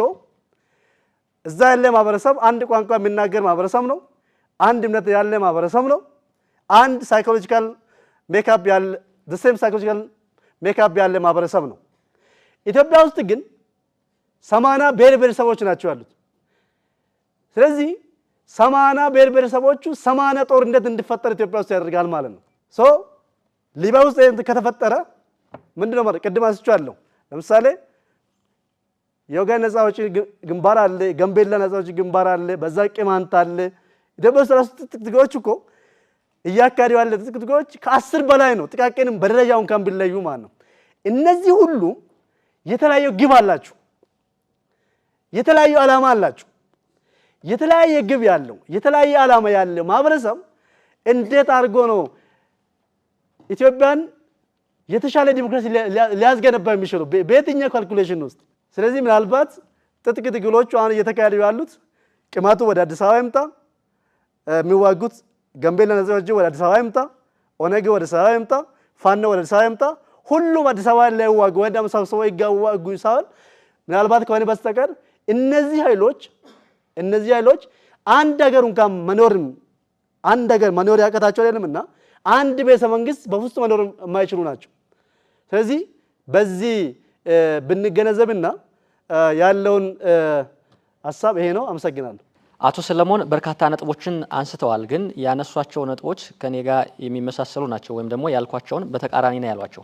እዛ ያለ ማህበረሰብ አንድ ቋንቋ የሚናገር ማህበረሰብ ነው። አንድ እምነት ያለ ማህበረሰብ ነው። አንድ ሳይኮሎጂካል ሜካፕ ያለ the same ሳይኮሎጂካል ሜካፕ ያለ ማህበረሰብ ነው። ኢትዮጵያ ውስጥ ግን 80 ብሔር ብሔረሰቦች ናቸው ያሉት። ስለዚህ 80 ብሔር ብሔረሰቦቹ 80 ጦርነት እንዲፈጠር ኢትዮጵያ ውስጥ ያደርጋል ማለት ነው። ሊቢያ ውስጥ ከተፈጠረ ምንድነው ማለት ቅድም አንስቼዋለሁ። ለምሳሌ የወገን ነፃ አውጪ ግንባር አለ፣ ጋምቤላ ነፃ አውጪ ግንባር አለ፣ በዛ ቅማንት አለ። ኢትዮጵያ ውስጥ ራሱ ትጥቅ ትግሎች እኮ እያካሄዱ ያለ ትጥቅ ትግሎች ከ10 በላይ ነው። ጥቃቅንም በደረጃው እንኳን ቢለዩ ማለት ነው። እነዚህ ሁሉ የተለያየ ግብ አላቸው፣ የተለያየ ዓላማ አላቸው። የተለያየ ግብ ያለው የተለያየ ዓላማ ያለው ማህበረሰብ እንዴት አድርጎ ነው ኢትዮጵያን የተሻለ ዲሞክራሲ ሊያስገነባ የሚችለው? በየትኛው ካልኩሌሽን ውስጥ? ስለዚህ ምናልባት ትጥቅ ትግሎቹ አሁን እየተካሄዱ ያሉት ቅማቱ ወደ አዲስ አበባ ይምጣ፣ የሚዋጉት ጋምቤላ ነፃ አውጪ ወደ አዲስ አበባ ይምጣ፣ ኦነግ ወደ አዲስ አበባ ይምጣ፣ ፋኖ ወደ አዲስ አበባ ይምጣ፣ ሁሉም አዲስ አበባ ላይ ዋግ ወደ መሳሰው ይጋዋጉ ሳይሆን ምናልባት ከሆነ በስተቀር እነዚህ ኃይሎች አንድ ሀገር እንኳን መኖር ያቀታቸው አይደለምና አንድ ቤተ መንግስት በፍጹም መኖር የማይችሉ ናቸው። ስለዚህ በዚህ ብንገነዘብና ያለውን ሐሳብ ይሄ ነው። አመሰግናለሁ። አቶ ሰለሞን በርካታ ነጥቦችን አንስተዋል። ግን ያነሷቸው ነጥቦች ከኔ ጋር የሚመሳሰሉ ናቸው ወይም ደግሞ ያልኳቸውን በተቃራኒ ነው ያሏቸው።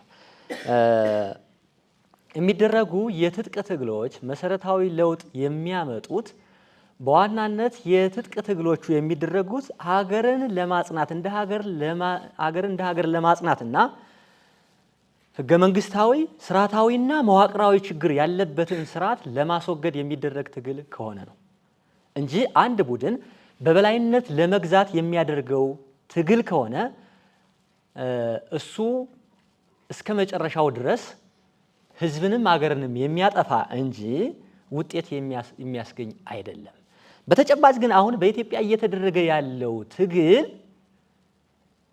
የሚደረጉ የትጥቅ ትግሎች መሰረታዊ ለውጥ የሚያመጡት በዋናነት የትጥቅ ትግሎቹ የሚደረጉት ሀገርን ለማጽናት እንደ ሀገር ለማጽናትና ህገ መንግስታዊ ስርዓታዊና መዋቅራዊ ችግር ያለበትን ስርዓት ለማስወገድ የሚደረግ ትግል ከሆነ ነው እንጂ አንድ ቡድን በበላይነት ለመግዛት የሚያደርገው ትግል ከሆነ እሱ እስከ መጨረሻው ድረስ ህዝብንም ሀገርንም የሚያጠፋ እንጂ ውጤት የሚያስገኝ አይደለም። በተጨባጭ ግን አሁን በኢትዮጵያ እየተደረገ ያለው ትግል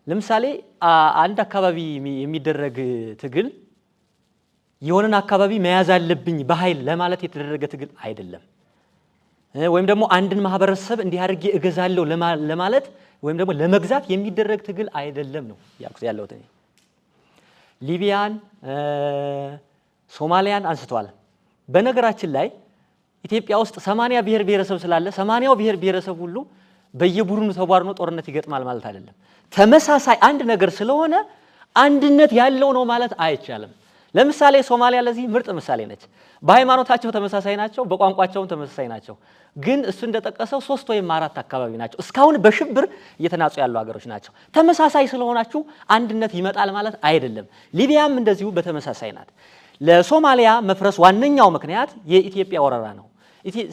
ለምሳሌ አንድ አካባቢ የሚደረግ ትግል የሆነን አካባቢ መያዝ አለብኝ በኃይል ለማለት የተደረገ ትግል አይደለም። ወይም ደግሞ አንድን ማህበረሰብ እንዲህ አድርጌ እገዛለሁ ለማለት ወይም ደግሞ ለመግዛት የሚደረግ ትግል አይደለም ነው ያለው። ሊቢያን ሶማሊያን አንስተዋል። በነገራችን ላይ ኢትዮጵያ ውስጥ 80 ብሔር ብሔረሰብ ስላለ 80ው ብሔር ብሔረሰብ ሁሉ በየቡድኑ ተቧርኖ ጦርነት ይገጥማል ማለት አይደለም። ተመሳሳይ አንድ ነገር ስለሆነ አንድነት ያለው ነው ማለት አይቻልም። ለምሳሌ ሶማሊያ ለዚህ ምርጥ ምሳሌ ነች። በሃይማኖታቸው ተመሳሳይ ናቸው፣ በቋንቋቸውም ተመሳሳይ ናቸው። ግን እሱ እንደጠቀሰው 3 ወይም 4 አካባቢ ናቸው እስካሁን በሽብር እየተናጹ ያሉ ሀገሮች ናቸው። ተመሳሳይ ስለሆናችሁ አንድነት ይመጣል ማለት አይደለም። ሊቢያም እንደዚሁ በተመሳሳይ ናት። ለሶማሊያ መፍረስ ዋነኛው ምክንያት የኢትዮጵያ ወረራ ነው።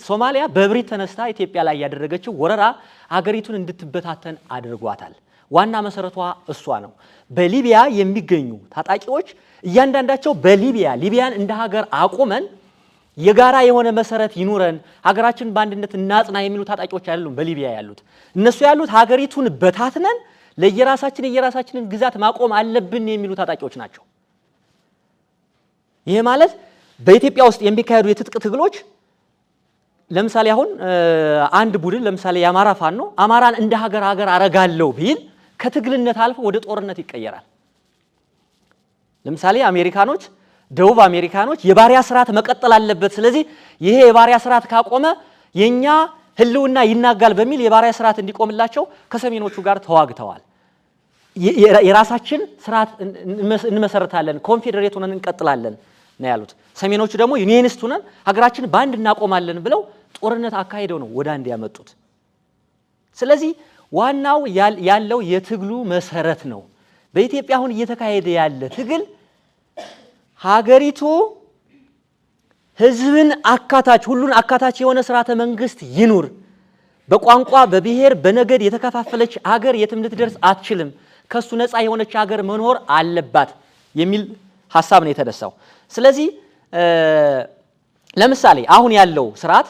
ሶማሊያ በእብሪት ተነስታ ኢትዮጵያ ላይ ያደረገችው ወረራ ሀገሪቱን እንድትበታተን አድርጓታል። ዋና መሰረቷ እሷ ነው። በሊቢያ የሚገኙ ታጣቂዎች እያንዳንዳቸው ሊቢያን እንደ ሀገር አቁመን የጋራ የሆነ መሰረት ይኑረን ሀገራችን በአንድነት እናጽና የሚሉ ታጣቂዎች አይደሉም በሊቢያ ያሉት። እነሱ ያሉት ሀገሪቱን በታትነን የየራሳችንን ግዛት ማቆም አለብን የሚሉ ታጣቂዎች ናቸው። ይሄ ማለት በኢትዮጵያ ውስጥ የሚካሄዱ የትጥቅ ትግሎች ለምሳሌ አሁን አንድ ቡድን ለምሳሌ የአማራ ፋኖ አማራን እንደ ሀገር አረጋለሁ ቢል ከትግልነት አልፎ ወደ ጦርነት ይቀየራል። ለምሳሌ ደቡብ አሜሪካኖች የባሪያ ስርዓት መቀጠል አለበት፣ ስለዚህ ይሄ የባሪያ ስርዓት ካቆመ የኛ ህልውና ይናጋል በሚል የባሪያ ስርዓት እንዲቆምላቸው ከሰሜኖቹ ጋር ተዋግተዋል። የራሳችን ስርዓት እንመሰርታለን፣ ኮንፌዴሬት ሆነን እንቀጥላለን ነው ያሉት። ሰሜኖቹ ደግሞ ዩኒየኒስት ሆነን ሀገራችን በአንድ እናቆማለን ብለው ጦርነት አካሂደው ነው ወደ አንድ ያመጡት። ስለዚህ ዋናው ያለው የትግሉ መሰረት ነው። በኢትዮጵያ አሁን እየተካሄደ ያለ ትግል ሀገሪቱ ህዝብን ሁሉን አካታች የሆነ ስርዓተ መንግስት ይኑር፣ በቋንቋ በብሔር በነገድ የተከፋፈለች ሀገር የትም ልትደርስ አትችልም፣ ከሱ ነፃ የሆነች ሀገር መኖር አለባት የሚል ሐሳብ ነው የተነሳው። ስለዚህ ለምሳሌ አሁን ያለው ስርዓት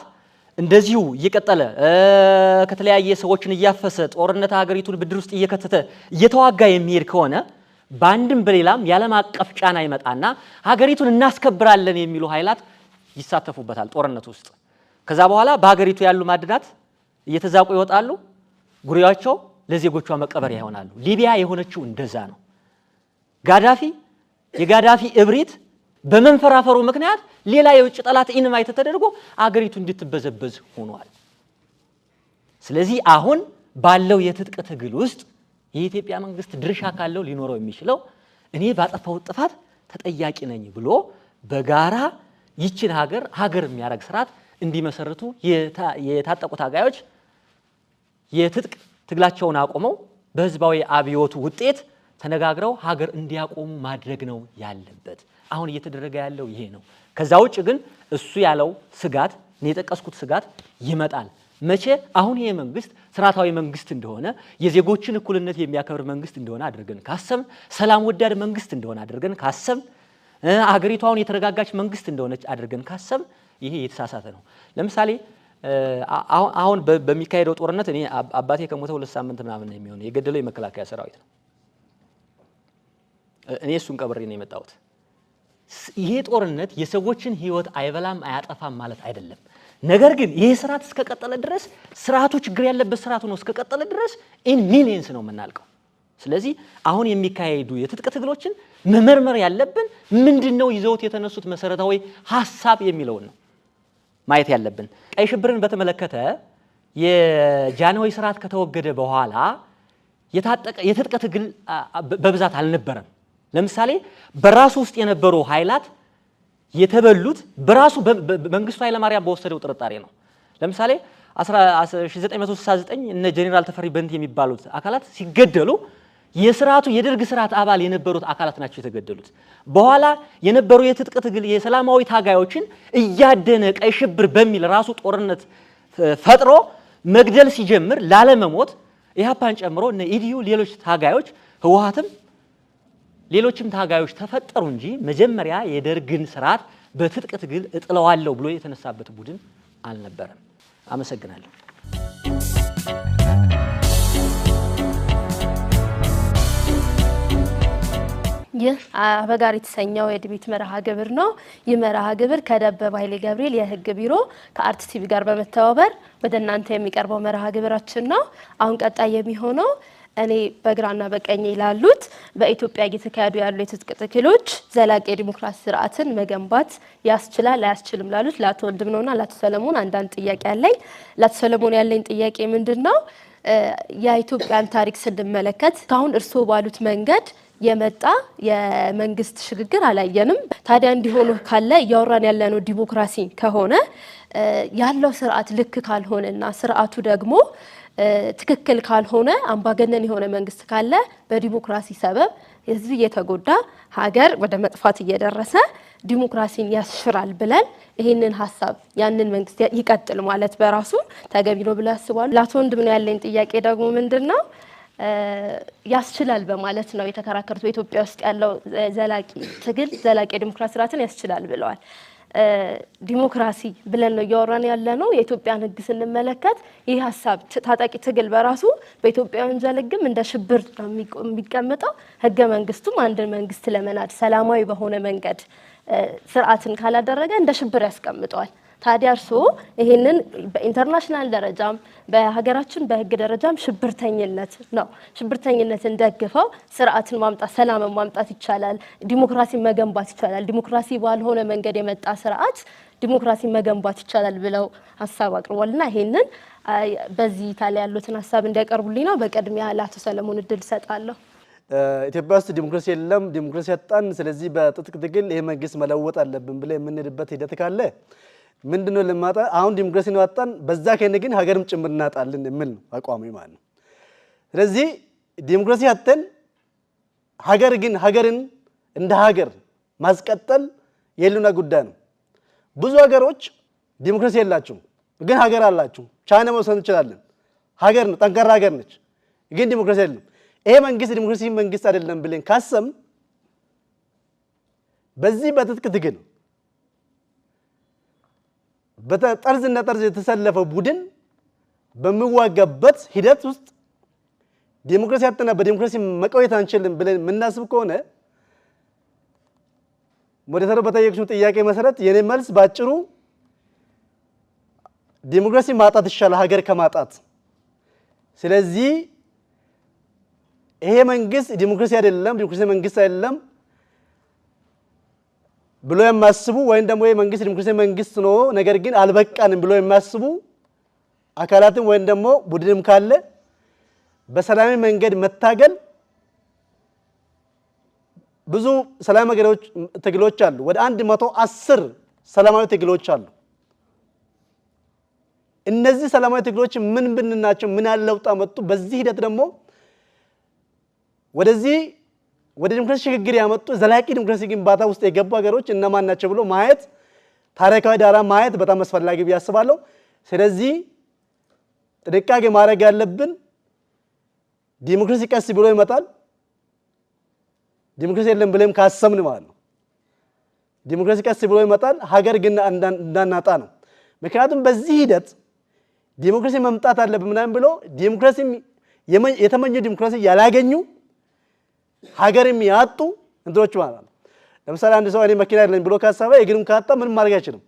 እንደዚሁ እየቀጠለ ከተለያየ ሰዎችን እያፈሰ ጦርነት ሀገሪቱን ብድር ውስጥ እየከተተ እየተዋጋ የሚሄድ ከሆነ በአንድም በሌላም ያለም አቀፍ ጫና ይመጣና ሀገሪቱን እናስከብራለን የሚሉ ኃይላት ይሳተፉበታል ጦርነት ውስጥ። ከዛ በኋላ በሀገሪቱ ያሉ ማዕድናት እየተዛቁ ይወጣሉ፣ ጉሪያቸው ለዜጎቿ መቀበሪያ ይሆናሉ። ሊቢያ የሆነችው እንደዛ ነው። የጋዳፊ እብሪት በመንፈራፈሩ ምክንያት ሌላ የውጭ ጠላት ኢንቫይት ተደርጎ አገሪቱ እንድትበዘበዝ ሆኗል። ስለዚህ አሁን ባለው የትጥቅ ትግል ውስጥ የኢትዮጵያ መንግስት ድርሻ ካለው ሊኖረው የሚችለው እኔ ባጠፋው ጥፋት ተጠያቂ ነኝ ብሎ በጋራ ይችን ሀገር የሚያደርግ ስርዓት እንዲመሰርቱ የታጠቁ ታጋዮች የትጥቅ ትግላቸውን አቆመው በህዝባዊ አብዮቱ ውጤት ተነጋግረው ሀገር እንዲያቆሙ ማድረግ ነው ያለበት። አሁን እየተደረገ ያለው ይሄ ነው። ከዛ ውጭ ግን እሱ ያለው ስጋት የጠቀስኩት ስጋት ይመጣል። መቼ? አሁን ይሄ መንግስት ስርዓታዊ መንግስት እንደሆነ የዜጎችን እኩልነት የሚያከብር መንግስት እንደሆነ አድርገን ካሰብ፣ ሰላም ወዳድ መንግስት እንደሆነ አድርገን ካሰብ፣ ሀገሪቱ አሁን የተረጋጋች መንግስት እንደሆነች አድርገን ካሰብ ይሄ የተሳሳተ ነው። ለምሳሌ አሁን በሚካሄደው ጦርነት እኔ አባቴ ከሞተ 2 ሳምንት ምናምን ነው የሚሆነው። የገደለው የመከላከያ ሰራዊት ነው። እኔ እሱን ቀብሬ ነው የመጣሁት። ይሄ ጦርነት የሰዎችን ህይወት አይበላም አያጠፋም ማለት አይደለም። ነገር ግን ይሄ ስርዓት እስከቀጠለ ድረስ ስርዓቱ ችግር ያለበት ስርዓቱ ነው እስከቀጠለ ድረስ ኢን ሚሊየንስ ነው የምናልቀው። ስለዚህ አሁን የሚካሄዱ የትጥቅ ትግሎችን መመርመር ያለብን ምንድነው ይዘውት የተነሱት መሰረታዊ ሐሳብ የሚለውን ነው ማየት ያለብን። ቀይ ሽብርን በተመለከተ የጃንሆይ ስርዓት ከተወገደ በኋላ የትጥቅ ትግል በብዛት አልነበረም። ለምሳሌ በራሱ ውስጥ የነበሩ ኃይላት የተበሉት በራሱ መንግስቱ ኃይለማርያም በወሰደው ጥርጣሬ ነው። ለምሳሌ 1969 እነ ጄኔራል ተፈሪ በንት የሚባሉት አካላት ሲገደሉ የስርዓቱ የደርግ ስርዓት አባል የነበሩት አካላት ናቸው የተገደሉት። በኋላ የነበሩ የትጥቅ ትግል የሰላማዊ ታጋዮችን እያደነ ቀይ ሽብር በሚል ራሱ ጦርነት ፈጥሮ መግደል ሲጀምር ላለመሞት ኢህአፓን ጨምሮ እነ ኢዲዩ ሌሎች ታጋዮች ህወሓትም ሌሎችም ታጋዮች ተፈጠሩ እንጂ መጀመሪያ የደርግን ስርዓት በትጥቅ ትግል እጥለዋለሁ ብሎ የተነሳበት ቡድን አልነበረም። አመሰግናለሁ። ይህ አበጋር የተሰኘው የዲቤት መርሃ ግብር ነው። ይህ መርሃ ግብር ከደበበ ኃይሌ ገብርኤል የህግ ቢሮ ከአርት ቲቪ ጋር በመተባበር ወደ እናንተ የሚቀርበው መርሃ ግብራችን ነው። አሁን ቀጣይ የሚሆነው እኔ በግራና በቀኝ ላሉት በኢትዮጵያ እየተካሄዱ ያሉ የትጥቅ ትግሎች ዘላቂ ዲሞክራሲ ስርዓትን መገንባት ያስችላል አያስችልም ላሉት ለአቶ ወንድምነውና ለአቶ ሰለሞን አንዳንድ ጥያቄ አለኝ። ለአቶ ሰለሞን ያለኝ ጥያቄ ምንድነው? የኢትዮጵያን ታሪክ ስንመለከት ካሁን እርስዎ ባሉት መንገድ የመጣ የመንግስት ሽግግር አላየንም። ታዲያ እንዲሆኑ ካለ እያወራን ያለነው ዲሞክራሲ ከሆነ ያለው ስርዓት ልክ ካልሆነና ስርዓቱ ደግሞ ትክክል ካልሆነ አምባገነን የሆነ መንግስት ካለ በዲሞክራሲ ሰበብ ህዝብ እየተጎዳ ሀገር ወደ መጥፋት እየደረሰ ዲሞክራሲን ያስሽራል ብለን ይሄንን ሐሳብ ያንን መንግስት ይቀጥል ማለት በራሱ ተገቢ ነው ብለው ያስባሉ? ለአቶ ወንድምነው ያለኝ ጥያቄ ደግሞ ምንድነው? ያስችላል በማለት ነው የተከራከሩት። በኢትዮጵያ ውስጥ ያለው ዘላቂ ትግል ዘላቂ ዲሞክራሲ ስርዓትን ያስችላል ብለዋል። ዲሞክራሲ ብለን ነው እያወራን ያለነው። የኢትዮጵያን ህግ ስንመለከት ይህ ሐሳብ ታጣቂ ትግል በራሱ በኢትዮጵያ ወንጀል ህግም እንደ ሽብር ነው የሚቀመጠው። ህገ መንግስቱም አንድ መንግስት ለመናድ ሰላማዊ በሆነ መንገድ ስርዓትን ካላደረገ እንደ ሽብር ያስቀምጠዋል። ታዲያ እርስዎ ይሄንን በኢንተርናሽናል ደረጃም በሀገራችን በህግ ደረጃም ሽብርተኝነት ነው ሽብርተኝነትን ደግፈው ስርዓትን ማምጣት ሰላምን ማምጣት ይቻላል፣ ዲሞክራሲን መገንባት ይቻላል፣ ዲሞክራሲ ባልሆነ መንገድ የመጣ ስርዓት ዲሞክራሲን መገንባት ይቻላል ብለው ሐሳብ አቅርቧልና ይሄንን በዚህ ታዲያ ያሉትን ሐሳብ እንዲያቀርቡልኝ ነው። በቅድሚያ ለአቶ ሰለሞን እድል ሰጣለሁ። ኢትዮጵያ ውስጥ ዲሞክራሲ የለም፣ ዲሞክራሲ ያጣን፣ ስለዚህ በትጥቅ ትግል ይሄ መንግስት መለወጥ አለብን ብለ የምንሄድበት ሂደት ካለ ምንድነው ለማጣ አሁን ዲሞክራሲ ነው ያጣን፣ በዛ ከነ ግን ሀገርም ጭምር እናጣለን የሚል ነው አቋሚ ማለት ነው። ስለዚህ ዲሞክራሲ ያጣን ሀገር ግን ሀገርን እንደ ሀገር ማስቀጠል የሉና ጉዳይ ነው። ብዙ ሀገሮች ዲሞክራሲ የላቸውም ግን ሀገር አላቸው። ቻይና መውሰድ እንችላለን። ሀገር ነው፣ ጠንካራ ሀገር ነች፣ ግን ዲሞክራሲ የለም። ይሄ መንግስት ዲሞክራሲ መንግስት አይደለም ብለን ካሰም በዚህ በትጥቅ ትግል በጠርዝና ጠርዝ የተሰለፈው ቡድን በሚዋጋበት ሂደት ውስጥ ዲሞክራሲ ያጣና በዲሞክራሲ መቆየት አንችልም ብለን የምናስብ ከሆነ ሞዴተር በጠየቅሽው ጥያቄ መሰረት የኔ መልስ ባጭሩ ዲሞክራሲ ማጣት ይሻላል ሀገር ከማጣት። ስለዚህ ይሄ መንግስት ዲሞክራሲ አይደለም፣ ዲሞክራሲ መንግስት አይደለም ብሎ የማስቡ ወይም ደግሞ የመንግስት ዲሞክራሲ መንግስት ነው ነገር ግን አልበቃንም ብሎ የማስቡ አካላትም ወይም ደግሞ ቡድንም ካለ በሰላማዊ መንገድ መታገል ብዙ ሰላማዊ ትግሎች አሉ። ወደ 110 ሰላማዊ ትግሎች አሉ። እነዚህ ሰላማዊ ትግሎች ምን ብንናቸው ምን ያለውጣ መጡ? በዚህ ሂደት ደግሞ ወደ ዲሞክራሲ ሽግግር ያመጡ ዘላቂ ዲሞክራሲ ግንባታ ውስጥ የገቡ ሀገሮች እነማን ናቸው ብሎ ማየት ታሪካዊ ዳራ ማየት በጣም አስፈላጊ ቢያስባለው። ስለዚህ ጥንቃቄ ማድረግ ያለብን ዲሞክራሲ ቀስ ብሎ ይመጣል፣ ዲሞክራሲ የለም ብለም ካሰምን ማለት ነው። ዲሞክራሲ ቀስ ብሎ ይመጣል፣ ሀገር ግን እንዳናጣ ነው። ምክንያቱም በዚህ ሂደት ዲሞክራሲ መምጣት አለብን ምናምን ብሎ ዲሞክራሲ የተመኘ ዲሞክራሲ ያላገኙ ሀገርም ያጡ እንትሮች ማለት ነው። ለምሳሌ አንድ ሰው እኔ መኪና አይደለም ብሎ ካሰበ እግሩን ካጣ ምንም ማድረግ አይችልም።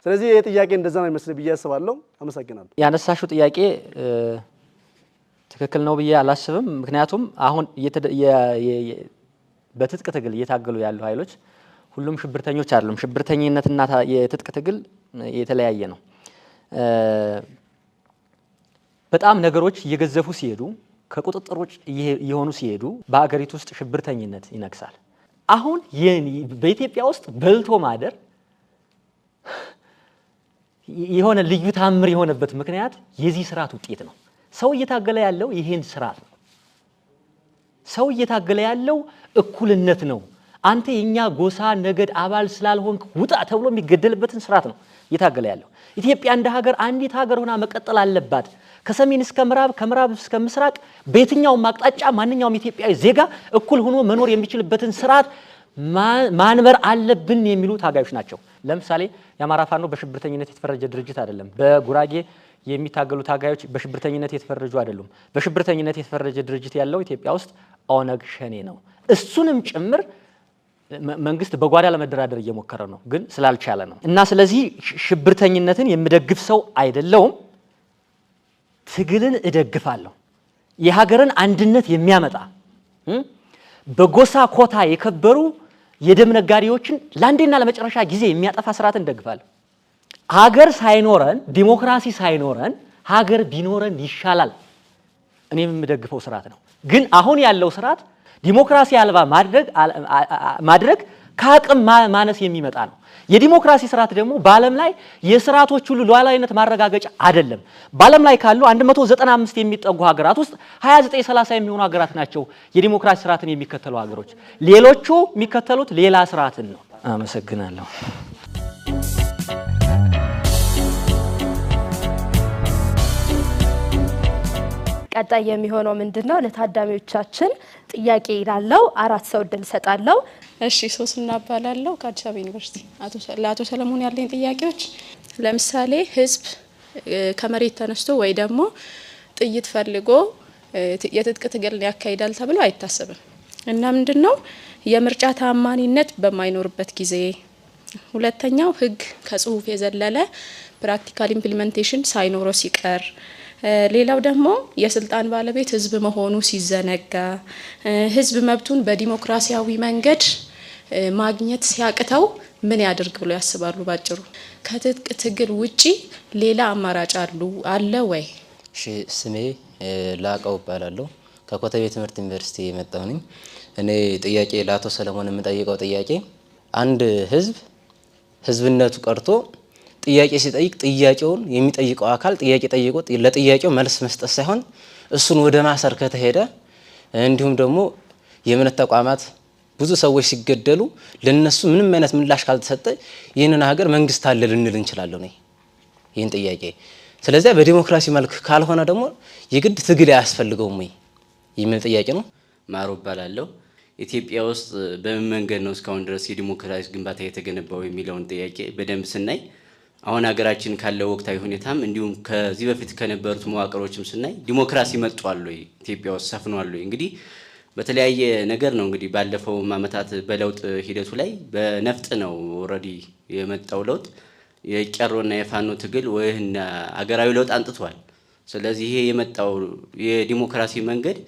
ስለዚህ ይሄ ጥያቄ እንደዛ ነው የሚመስል ብዬ አስባለሁ። አመሰግናለሁ። ያነሳሽው ጥያቄ ትክክል ነው ብዬ አላስብም። ምክንያቱም አሁን በትጥቅ ትግል እየታገሉ ያሉ ኃይሎች ሁሉም ሽብርተኞች አይደሉም። ሽብርተኝነትና የትጥቅ ትግል የተለያየ ነው። በጣም ነገሮች እየገዘፉ ሲሄዱ ከቁጥጥር ውጭ እየሆኑ ሲሄዱ በአገሪቱ ውስጥ ሽብርተኝነት ይነግሳል። አሁን በኢትዮጵያ ውስጥ በልቶ ማደር የሆነ ልዩ ታምር የሆነበት ምክንያት የዚህ ስርዓት ውጤት ነው። ሰው እየታገለ ያለው ይሄን ስርዓት ነው። ሰው እየታገለ ያለው እኩልነት ነው። አንተ የኛ ጎሳ ነገድ አባል ስላልሆንክ ውጣ ተብሎ የሚገደልበትን ስርዓት ነው እየታገለ ያለው። ኢትዮጵያ እንደ ሀገር አንዲት ሀገር ሆና መቀጠል አለባት። ከሰሜን እስከ ምዕራብ ከምዕራብ እስከ ምስራቅ በየትኛውም አቅጣጫ ማንኛውም ኢትዮጵያዊ ዜጋ እኩል ሆኖ መኖር የሚችልበትን ስርዓት ማንበር አለብን የሚሉ ታጋዮች ናቸው። ለምሳሌ የአማራ ፋኖ በሽብርተኝነት የተፈረጀ ድርጅት አይደለም። በጉራጌ የሚታገሉ ታጋዮች በሽብርተኝነት የተፈረጁ አይደሉም። በሽብርተኝነት የተፈረጀ ድርጅት ያለው ኢትዮጵያ ውስጥ ኦነግ ሸኔ ነው። እሱንም ጭምር መንግስት በጓዳ ለመደራደር እየሞከረ ነው፣ ግን ስላልቻለ ነው። እና ስለዚህ ሽብርተኝነትን የምደግፍ ሰው አይደለውም። ትግልን እደግፋለሁ። የሀገርን አንድነት የሚያመጣ በጎሳ ኮታ የከበሩ የደም ነጋዴዎችን ለአንዴና ለመጨረሻ ጊዜ የሚያጠፋ ስርዓትን እንደግፋለሁ። ሀገር ሳይኖረን ዲሞክራሲ ሳይኖረን ሀገር ቢኖረን ይሻላል። እኔም የምደግፈው ስርዓት ነው። ግን አሁን ያለው ስርዓት ዲሞክራሲ አልባ ማድረግ ከአቅም ማነስ የሚመጣ ነው። የዲሞክራሲ ስርዓት ደግሞ በዓለም ላይ የስርዓቶች ሁሉ ሉዓላዊነት ማረጋገጫ አይደለም። በዓለም ላይ ካሉ 195 የሚጠጉ ሀገራት ውስጥ 29 30 የሚሆኑ ሀገራት ናቸው የዲሞክራሲ ስርዓትን የሚከተሉ ሀገሮች። ሌሎቹ የሚከተሉት ሌላ ስርዓትን ነው። አመሰግናለሁ። ቀጣይ የሚሆነው ምንድነው? ለታዳሚዎቻችን ጥያቄ ይላለው 4 ሰው እድል ሰጣለው። እሺ ሶስና እባላለሁ ከአዲስ አበባ ዩኒቨርሲቲ። ለአቶ ሰለሞን ያለኝ ጥያቄዎች ለምሳሌ ህዝብ ከመሬት ተነስቶ ወይ ደግሞ ጥይት ፈልጎ የትጥቅ ትግል ያካሂዳል ተብሎ አይታሰብም እና ምንድነው የምርጫ ታማኒነት በማይኖርበት ጊዜ፣ ሁለተኛው ህግ ከጽሁፍ የዘለለ ፕራክቲካል ኢምፕሊሜንቴሽን ሳይኖረው ሲቀር፣ ሌላው ደግሞ የስልጣን ባለቤት ህዝብ መሆኑ ሲዘነጋ፣ ህዝብ መብቱን በዲሞክራሲያዊ መንገድ ማግኘት ሲያቅተው ምን ያድርግ ብሎ ያስባሉ? ባጭሩ ከትጥቅ ትግል ውጪ ሌላ አማራጭ አለ ወይ? እሺ ስሜ ላቀው እባላለሁ ከኮተቤ ትምህርት ዩኒቨርሲቲ የመጣሁ ነኝ። እኔ ጥያቄ ለአቶ ሰለሞን የምጠይቀው ጥያቄ አንድ ህዝብነቱ ቀርቶ ጥያቄ ሲጠይቅ ጥያቄውን የሚጠይቀው አካል ጥያቄ ጠይቆ ለጥያቄው መልስ መስጠት ሳይሆን እሱን ወደ ማሰር ከተሄደ፣ እንዲሁም ደግሞ የእምነት ተቋማት ብዙ ሰዎች ሲገደሉ ለነሱ ምንም አይነት ምላሽ ካልተሰጠ ይህንን ሀገር መንግስት አለ ልንል እንችላለን ነው ይህን ጥያቄ። ስለዚህ በዲሞክራሲ መልክ ካልሆነ ደግሞ የግድ ትግል አያስፈልገውም ወይ የሚል ጥያቄ ነው። ማሮ እባላለሁ። ኢትዮጵያ ውስጥ በምን መንገድ ነው እስካሁን ድረስ የዲሞክራሲ ግንባታ የተገነባው የሚለውን ጥያቄ በደንብ ስናይ አሁን ሀገራችን ካለው ወቅታዊ ሁኔታም እንዲሁም ከዚህ በፊት ከነበሩት መዋቅሮችም ስናይ ዲሞክራሲ መጥቷል ወይ ኢትዮጵያ ውስጥ ሰፍኗል ወይ? እንግዲህ በተለያየ ነገር ነው እንግዲህ ባለፈው አመታት በለውጥ ሂደቱ ላይ በነፍጥ ነው ኦሬዲ የመጣው ለውጥ የቄሮና የፋኖ ትግል ወይና ሀገራዊ ለውጥ አንጥቷል። ስለዚህ ይሄ የመጣው የዲሞክራሲ መንገድ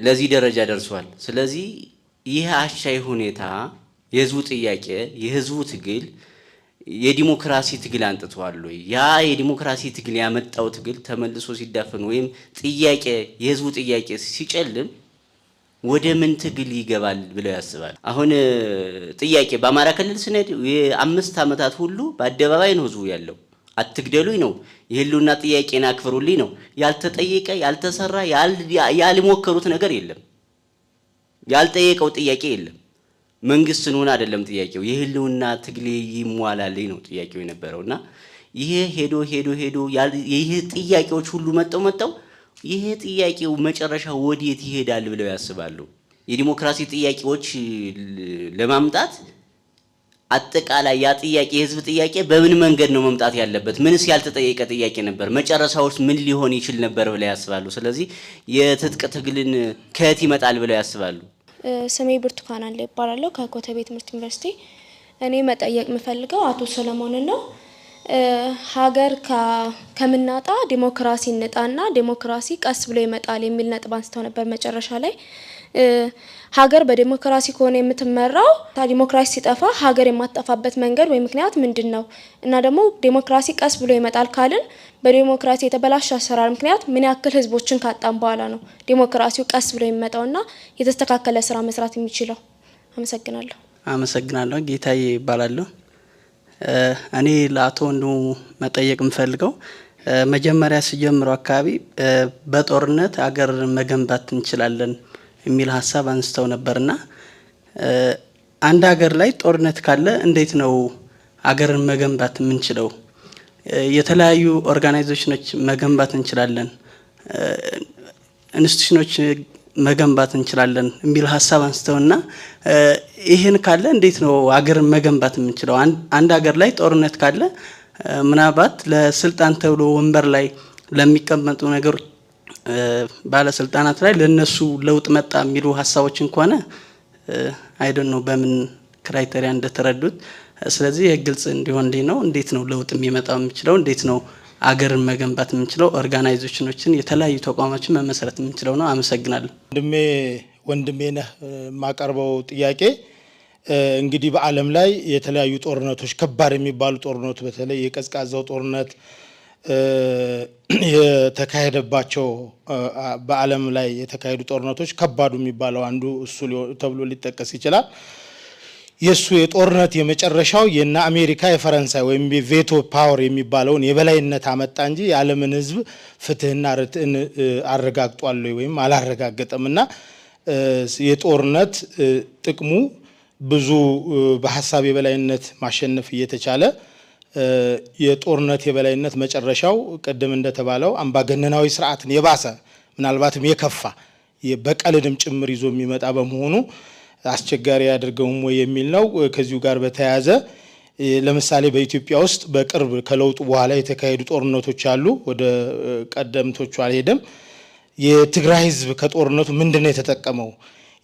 ለዚህ ደረጃ ደርሷል። ስለዚህ ይህ አሻይ ሁኔታ የህዝቡ ጥያቄ የህዝቡ ትግል የዲሞክራሲ ትግል አንጥቷል ወይ? ያ የዲሞክራሲ ትግል ያመጣው ትግል ተመልሶ ሲዳፈን ወይም ጥያቄ የህዝቡ ጥያቄ ሲጨልም ወደ ምን ትግል ይገባል ብለው ያስባል? አሁን ጥያቄ በአማራ ክልል ስነድ የ5 አመታት ሁሉ በአደባባይ ነው ህዝቡ ያለው። አትግደሉኝ ነው፣ የህልውና ጥያቄን አክብሩልኝ ነው። ያልተጠየቀ ያልተሰራ ያልሞከሩት ነገር የለም። ያልጠየቀው ጥያቄ የለም። መንግስትን ሆነ አይደለም ጥያቄው የህልውና ትግል ይሟላልኝ ነው ጥያቄው የነበረውና ይሄ ሄዶ ይሄ ጥያቄዎች ሁሉ መጣው ይሄ ጥያቄው መጨረሻ ወዴት ይሄዳል ብለው ያስባሉ? የዲሞክራሲ ጥያቄዎች ለማምጣት አጠቃላይ ያ ጥያቄ የህዝብ ጥያቄ በምን መንገድ ነው መምጣት ያለበት? ምንስ ያልተጠየቀ ጥያቄ ነበር? መጨረሻውስ ምን ሊሆን ይችል ነበር ብለው ያስባሉ? ስለዚህ የትጥቅ ትግልን ከየት ይመጣል ብለው ያስባሉ? ስሜ ብርቱካን አለ ይባላል ከኮተቤ ትምህርት ዩኒቨርሲቲ። እኔ መጠየቅ የምፈልገው አቶ ሰለሞን ነው። ሀገር ከምናጣ ዲሞክራሲ እንጣና ዲሞክራሲ ቀስ ብሎ ይመጣል የሚል ነጥብ አንስተው ነበር መጨረሻ ላይ። ሀገር በዲሞክራሲ ከሆነ የምትመራው ዲሞክራሲ ሲጠፋ ሀገር የማትጠፋበት መንገድ ወይ ምክንያት ምንድነው? እና ደግሞ ዲሞክራሲ ቀስ ብሎ ይመጣል ካልን በዲሞክራሲ የተበላሸ አሰራር ምክንያት ምን ያክል ህዝቦችን ካጣን በኋላ ነው ዲሞክራሲው ቀስ ብሎ የሚመጣውና የተስተካከለ ስራ መስራት የሚችለው? አመሰግናለሁ። አመሰግናለሁ። ጌታዬ ይባላለሁ። እኔ ለአቶ ወንድሙ መጠየቅ የምፈልገው መጀመሪያ ሲጀምረው አካባቢ በጦርነት ሀገር መገንባት እንችላለን የሚል ሀሳብ አንስተው ነበርና አንድ ሀገር ላይ ጦርነት ካለ እንዴት ነው ሀገርን መገንባት የምንችለው? የተለያዩ ኦርጋናይዜሽኖች መገንባት እንችላለን፣ ኢንስቲትዩሽኖች መገንባት እንችላለን የሚል ሀሳብ አንስተውና ይሄን ካለ እንዴት ነው ሀገርን መገንባት የምንችለው? አንድ ሀገር ላይ ጦርነት ካለ ምናልባት ለስልጣን ተብሎ ወንበር ላይ ለሚቀመጡ ነገሮች ባለስልጣናት ላይ ለነሱ ለውጥ መጣ የሚሉ ሀሳቦችን ከሆነ አይዶን ነው በምን ክራይቴሪያ እንደተረዱት። ስለዚህ የግልጽ እንዲሆንልኝ ነው። እንዴት ነው ለውጥ የሚመጣው የምንችለው? እንዴት ነው አገርን መገንባት የምንችለው? ኦርጋናይዜሽኖችን የተለያዩ ተቋማችን መመስረት የምንችለው ነው። አመሰግናለሁ። ወንድሜ ነህ የማቀርበው ጥያቄ እንግዲህ በዓለም ላይ የተለያዩ ጦርነቶች ከባድ የሚባሉ ጦርነቶች በተለይ የቀዝቃዛው ጦርነት የተካሄደባቸው በዓለም ላይ የተካሄዱ ጦርነቶች ከባዱ የሚባለው አንዱ እሱ ተብሎ ሊጠቀስ ይችላል። የሱ የጦርነት የመጨረሻው የና አሜሪካ የፈረንሳይ ወይም ቬቶ ፓወር የሚባለውን የበላይነት አመጣ እንጂ የዓለምን ሕዝብ ፍትህና ርትዕን አረጋግጧል ወይም አላረጋገጠምና የጦርነት ጥቅሙ ብዙ በሐሳብ የበላይነት ማሸነፍ እየተቻለ የጦርነት የበላይነት መጨረሻው ቀደም እንደተባለው አምባገነናዊ ስርዓትን የባሰ ምናልባትም የከፋ በቀልድም ጭምር ይዞ የሚመጣ በመሆኑ አስቸጋሪ ያድርገውም ወይ የሚል ነው። ከዚሁ ጋር በተያያዘ ለምሳሌ በኢትዮጵያ ውስጥ በቅርብ ከለውጡ በኋላ የተካሄዱ ጦርነቶች አሉ። ወደ ቀደምቶቹ አልሄድም። የትግራይ ህዝብ ከጦርነቱ ምንድነው የተጠቀመው?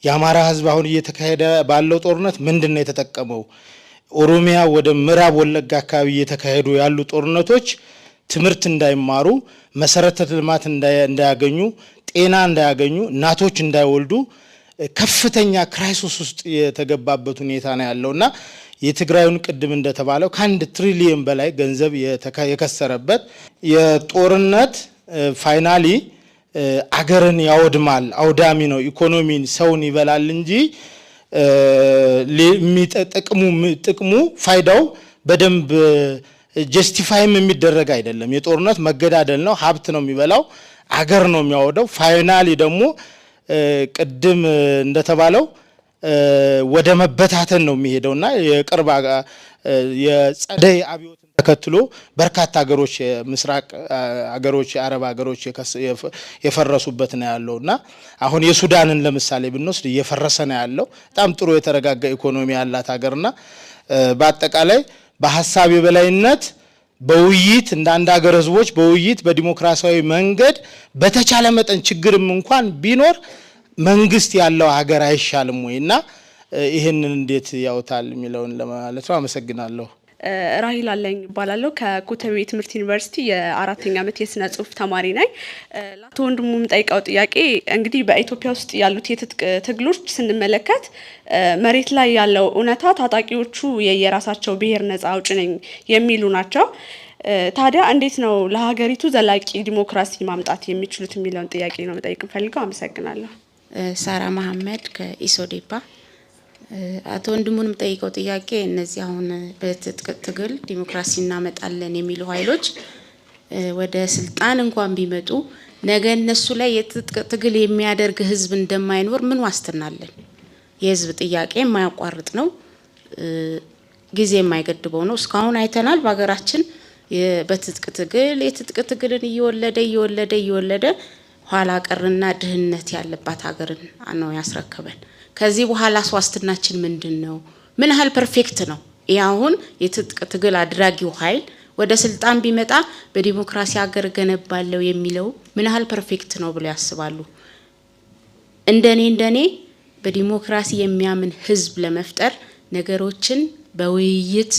የአማራ ህዝብ አሁን እየተካሄደ ባለው ጦርነት ምንድነው የተጠቀመው? ኦሮሚያ ወደ ምዕራብ ወለጋ አካባቢ እየተካሄዱ ያሉ ጦርነቶች ትምህርት እንዳይማሩ፣ መሰረተ ልማት እንዳያገኙ፣ ጤና እንዳያገኙ፣ እናቶች እንዳይወልዱ ከፍተኛ ክራይሲስ ውስጥ የተገባበት ሁኔታ ነው ያለውና የትግራዩን ቅድም እንደተባለው ከ1 ትሪሊየን በላይ ገንዘብ የከሰረበት የጦርነት ፋይናሊ አገርን ያወድማል፣ አውዳሚ ነው፣ ኢኮኖሚን ሰውን ይበላል እንጂ ጥቅሙ ፋይዳው በደንብ ጀስቲፋይም የሚደረግ አይደለም። የጦርነት መገዳደል ነው፣ ሀብት ነው የሚበላው፣ አገር ነው የሚያወደው። ፋይናሊ ደግሞ ቅድም እንደተባለው ወደ መበታተን ነው የሚሄደውና የቅርብ የጸደይ አብዮትን ተከትሎ በርካታ ሀገሮች ምስራቅ ሀገሮች የአረብ ሀገሮች የፈረሱበት ነው ያለውና አሁን የሱዳንን ለምሳሌ ብንወስድ እየፈረሰ ነው ያለው። በጣም ጥሩ የተረጋጋ ኢኮኖሚ ያላት ሀገርና በአጠቃላይ በሐሳብ የበላይነት በውይይት እንደ አንድ ሀገር ህዝቦች በውይይት በዲሞክራሲያዊ መንገድ በተቻለ መጠን ችግርም እንኳን ቢኖር መንግስት ያለው ሀገር አይሻልም ወይና ይሄንን እንዴት ያውታል የሚለውን ለማለት ነው። አመሰግናለሁ። ራሂል አለኝ ይባላለሁ ከኮተቤ ትምህርት ዩኒቨርሲቲ የ4ኛ ዓመት የስነ ጽሁፍ ተማሪ ነኝ። ለአቶ ወንድሙ የምጠይቀው ጥያቄ እንግዲህ በኢትዮጵያ ውስጥ ያሉት የትጥቅ ትግሎች ስንመለከት መሬት ላይ ያለው እውነታ ታጣቂዎቹ የየራሳቸው ብሔር ነጻ አውጪ ነኝ የሚሉ ናቸው። ታዲያ እንዴት ነው ለሀገሪቱ ዘላቂ ዲሞክራሲ ማምጣት የሚችሉት የሚለውን ጥያቄ ነው መጠየቅ ፈልገው። አመሰግናለሁ። ሳራ መሐመድ ከኢሶዴፓ። አቶ ወንድሙንም ጠይቀው ጥያቄ እነዚህ አሁን በትጥቅ ትግል ዲሞክራሲ እናመጣለን የሚሉ ኃይሎች ወደ ስልጣን እንኳን ቢመጡ ነገ እነሱ ላይ የትጥቅ ትግል የሚያደርግ ህዝብ እንደማይኖር ምን ዋስትና አለን? የህዝብ ጥያቄ የማያቋርጥ ነው፣ ጊዜ የማይገድበው ነው። እስካሁን አይተናል በሀገራችን በትጥቅ ትግል የትጥቅ ትግልን እየወለደ ኋላ ቀርና ድህነት ያለባት ሀገርን ነው ያስረከበን። ከዚህ በኋላ ዋስትናችን ምንድነው? ምን ያህል ፐርፌክት ነው? ያሁን የትጥቅ ትግል አድራጊው ኃይል ወደ ስልጣን ቢመጣ በዲሞክራሲ ሀገር ገነባለው የሚለው ምን ያህል ፐርፌክት ነው ብለው ያስባሉ? እንደኔ በዲሞክራሲ የሚያምን ህዝብ ለመፍጠር ነገሮችን በውይይት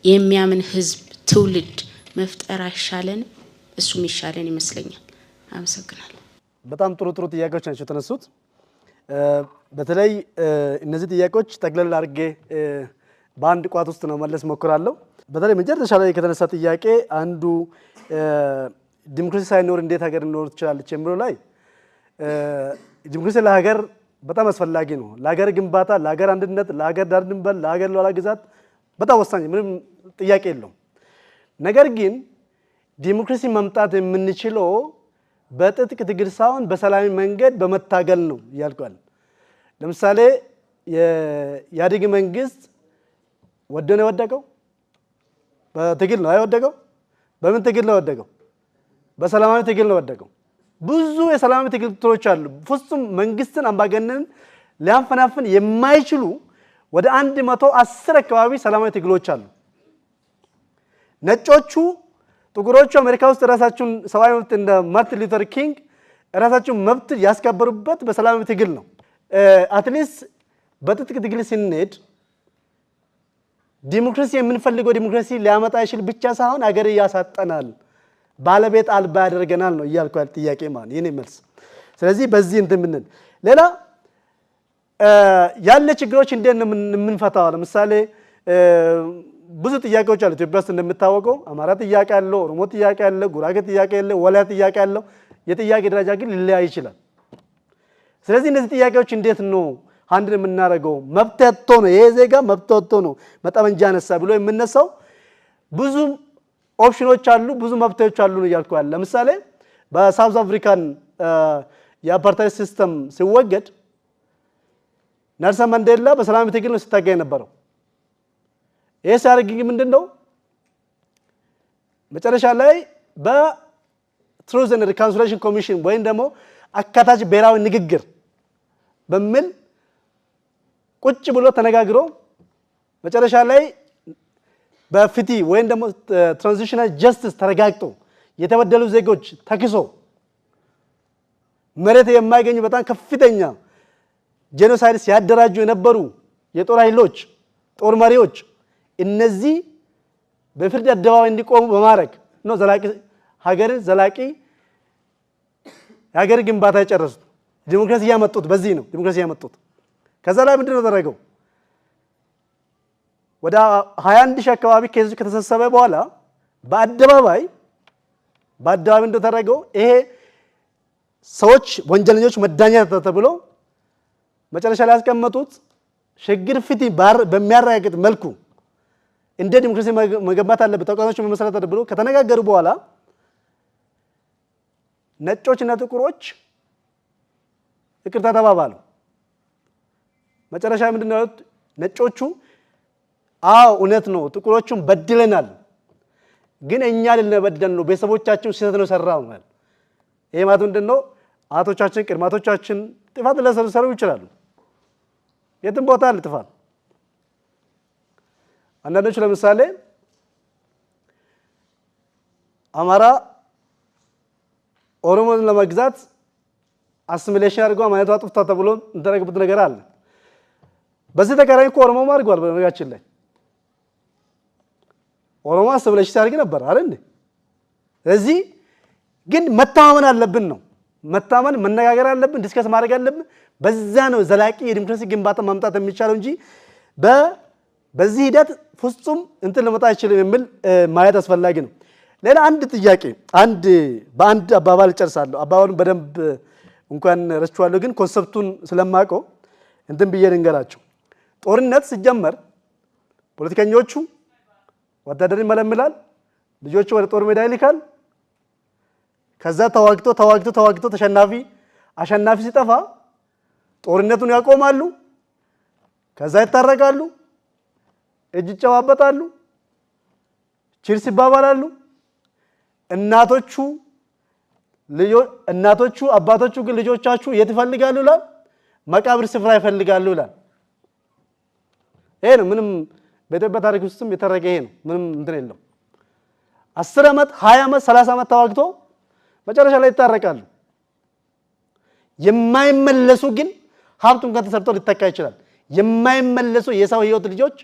የሚያምን ህዝብ ትውልድ መፍጠር አይሻለን? እሱም ይሻለን ይመስለኛል። አመሰግናለሁ። በጣም ጥሩ ጥያቄዎች ናቸው የተነሱት። በተለይ እነዚህ ጥያቄዎች ጠቅለል አድርጌ በአንድ ቋት ውስጥ ነው መለስ ሞክራለሁ። በተለይ መጨረሻ ላይ ከተነሳ ጥያቄ አንዱ ዲሞክራሲ ሳይኖር እንዴት ሀገር ሊኖር ትችላለች የሚለው ላይ ዲሞክራሲ ለሀገር በጣም አስፈላጊ ነው። ለሀገር ግንባታ፣ ለሀገር አንድነት፣ ለሀገር ዳር ድንበር፣ ለሀገር ሉዓላዊ ግዛት በጣም ወሳኝ ምንም ጥያቄ የለውም። ነገር ግን ዲሞክራሲ መምጣት የምንችለው በትጥቅ ትግል ሳይሆን በሰላማዊ መንገድ በመታገል ነው ያልኳል። ለምሳሌ የኢህአዴግ መንግስት ወዶ ነው የወደቀው? በትግል ነው አይወደቀው? በምን ትግል ነው የወደቀው? በሰላማዊ ትግል ነው የወደቀው። ብዙ የሰላማዊ ትግሎች አሉ። ፍጹም መንግስትን አምባገነንን ሊያፈናፍን የማይችሉ ወደ 110 አካባቢ ሰላማዊ ትግሎች አሉ። ነጮቹ ጥቁሮቹ አሜሪካ ውስጥ ራሳቸውን ሰብአዊ መብት እንደ ማርቲን ሉተር ኪንግ ራሳቸውን መብት ያስከበሩበት በሰላማዊ ትግል ነው። አትሊስት በትጥቅ ትግል ስንሄድ ዲሞክራሲ የምንፈልገው ዲሞክራሲ ሊያመጣ ይችል ብቻ ሳይሆን አገር ያሳጠናል፣ ባለቤት አልባ ያደርገናል ነው እያልኩ ያለ ጥያቄ ማለት የኔ መልስ። ስለዚህ በዚህ እንትን ምንል ሌላ ያለ ችግሮች እንዴት ነው የምንፈታው? ለምሳሌ ብዙ ጥያቄዎች አሉ ኢትዮጵያ ውስጥ እንደምታወቀው። አማራ ጥያቄ አለ፣ ኦሮሞ ጥያቄ አለ፣ ጉራጌ ጥያቄ አለ፣ ወላይታ ጥያቄ አለ። የጥያቄ ደረጃ ግን ሊለያይ ይችላል። ስለዚህ እነዚህ ጥያቄዎች እንዴት ነው አንድ የምናደርገው? መብት አጥቶ ነው ይሄ ዜጋ መብት አጥቶ ነው መጠመንጃ ነሳ ብሎ የምነሳው ብዙ ኦፕሽኖች አሉ፣ ብዙ መብቶች አሉ ነው እያልኩ ያለ። ለምሳሌ በሳውዝ አፍሪካን የአፓርታይድ ሲስተም ሲወገድ ኔልሰን ማንዴላ በሰላማዊ ትግል ነው ሲታገል የነበረው። ይሄ ሲያደርግ ምንድነው መጨረሻ ላይ በትሩዝ ኤንድ ሪኮንሲሊዬሽን ኮሚሽን ወይም ደግሞ አካታች ብሔራዊ ንግግር በሚል ቁጭ ብሎ ተነጋግሮ መጨረሻ ላይ በፍትህ ወይም ደግሞ ትራንዚሽናል ጀስቲስ ተረጋግጦ የተበደሉ ዜጎች ተክሶ መሬት የማይገኙ በጣም ከፍተኛ ጄኖሳይድ ሲያደራጁ የነበሩ የጦር ኃይሎች ጦር መሪዎች እነዚህ በፍርድ አደባባይ እንዲቆሙ በማድረግ ነው ዘላቂ ሀገር ግንባታ የጨረሱት። ዲሞክራሲ ያመጡት በዚህ ነው ዲሞክራሲ ያመጡት። ከዛ ላይ ምንድነው ተደረገው? ወደ 21 ሺህ አካባቢ ኬዞች ከተሰበሰበ በኋላ በአደባባይ እንደተደረገው ይሄ ሰዎች ወንጀለኞች መዳኛ ተብሎ መጨረሻ ላይ ያስቀመጡት ሽግግር ፍትህ በሚያረጋግጥ መልኩ እንደ ዲሞክራሲ መገንባት አለበት ተቋሞች መመስረት ብሎ ከተነጋገሩ በኋላ ነጮችና ጥቁሮች ይቅርታ ተባባሉ። መጨረሻ ምንድነው ያሉት? ነጮቹ አዎ እውነት ነው ጥቁሮቹን በድለናል፣ ግን እኛ ልንበደል ነው ቤተሰቦቻችን ስህተት ነው ሰራው ማለት። ይሄ ማለት ምንድነው? አያቶቻችን ቅድማቶቻችን ጥፋት ለሰሩ ይችላሉ። የትም ቦታ አለ ጥፋት። አንዳንዶቹ ለምሳሌ አማራ ኦሮሞን ለመግዛት አሲሚሌሽን አድርጎ ማየቷ ጥፍታ ተብሎ እንደረገበት ነገር አለ። በዚህ ተቃራኒ እኮ ኦሮሞ አድርጓል። በነገራችን ላይ ኦሮሞ አሲሚሌሽን ሲያደርግ ነበር አይደል እንዴ? ስለዚህ ግን መተማመን አለብን ነው መታመን መነጋገር አለብን፣ ዲስከስ ማድረግ አለብን። በዛ ነው ዘላቂ የዲሞክራሲ ግንባታ ማምጣት የሚቻለው እንጂ በዚህ ሂደት ፍጹም እንትን ለመጣ አይችልም የሚል ማየት አስፈላጊ ነው። ሌላ አንድ ጥያቄ በአንድ አባባል ጨርሳለሁ። አባባሉን በደንብ እንኳን ረስቼዋለሁ፣ ግን ኮንሰፕቱን ስለማውቀው እንትን ብዬ ልንገራቸው። ጦርነት ሲጀመር ፖለቲከኞቹ ወታደር ይመለምላል፣ ልጆቹ ወደ ጦር ሜዳ ይልካል። ከዛ ተዋግቶ አሸናፊ ሲጠፋ ጦርነቱን ያቆማሉ። ከዛ ይታረቃሉ፣ እጅ ይጨባበጣሉ፣ ቺርስ ይባባላሉ። እናቶቹ አባቶቹ ግን ልጆቻችሁ የት ይፈልጋሉ ይላል? መቃብር ስፍራ ይፈልጋሉ ይላል። ይሄ ነው ምንም በኢትዮጵያ ታሪክ ውስጥም የተረገ ይሄ ነው። ምንም እንትን የለው። 10 ዓመት 20 ዓመት 30 ዓመት ተዋግቶ መጨረሻ ላይ ይታረቃሉ። የማይመለሱ ግን ሀብቱም ጋር ተሰርቶ ሊተካ ይችላል። የማይመለሱ የሰው ህይወት ልጆች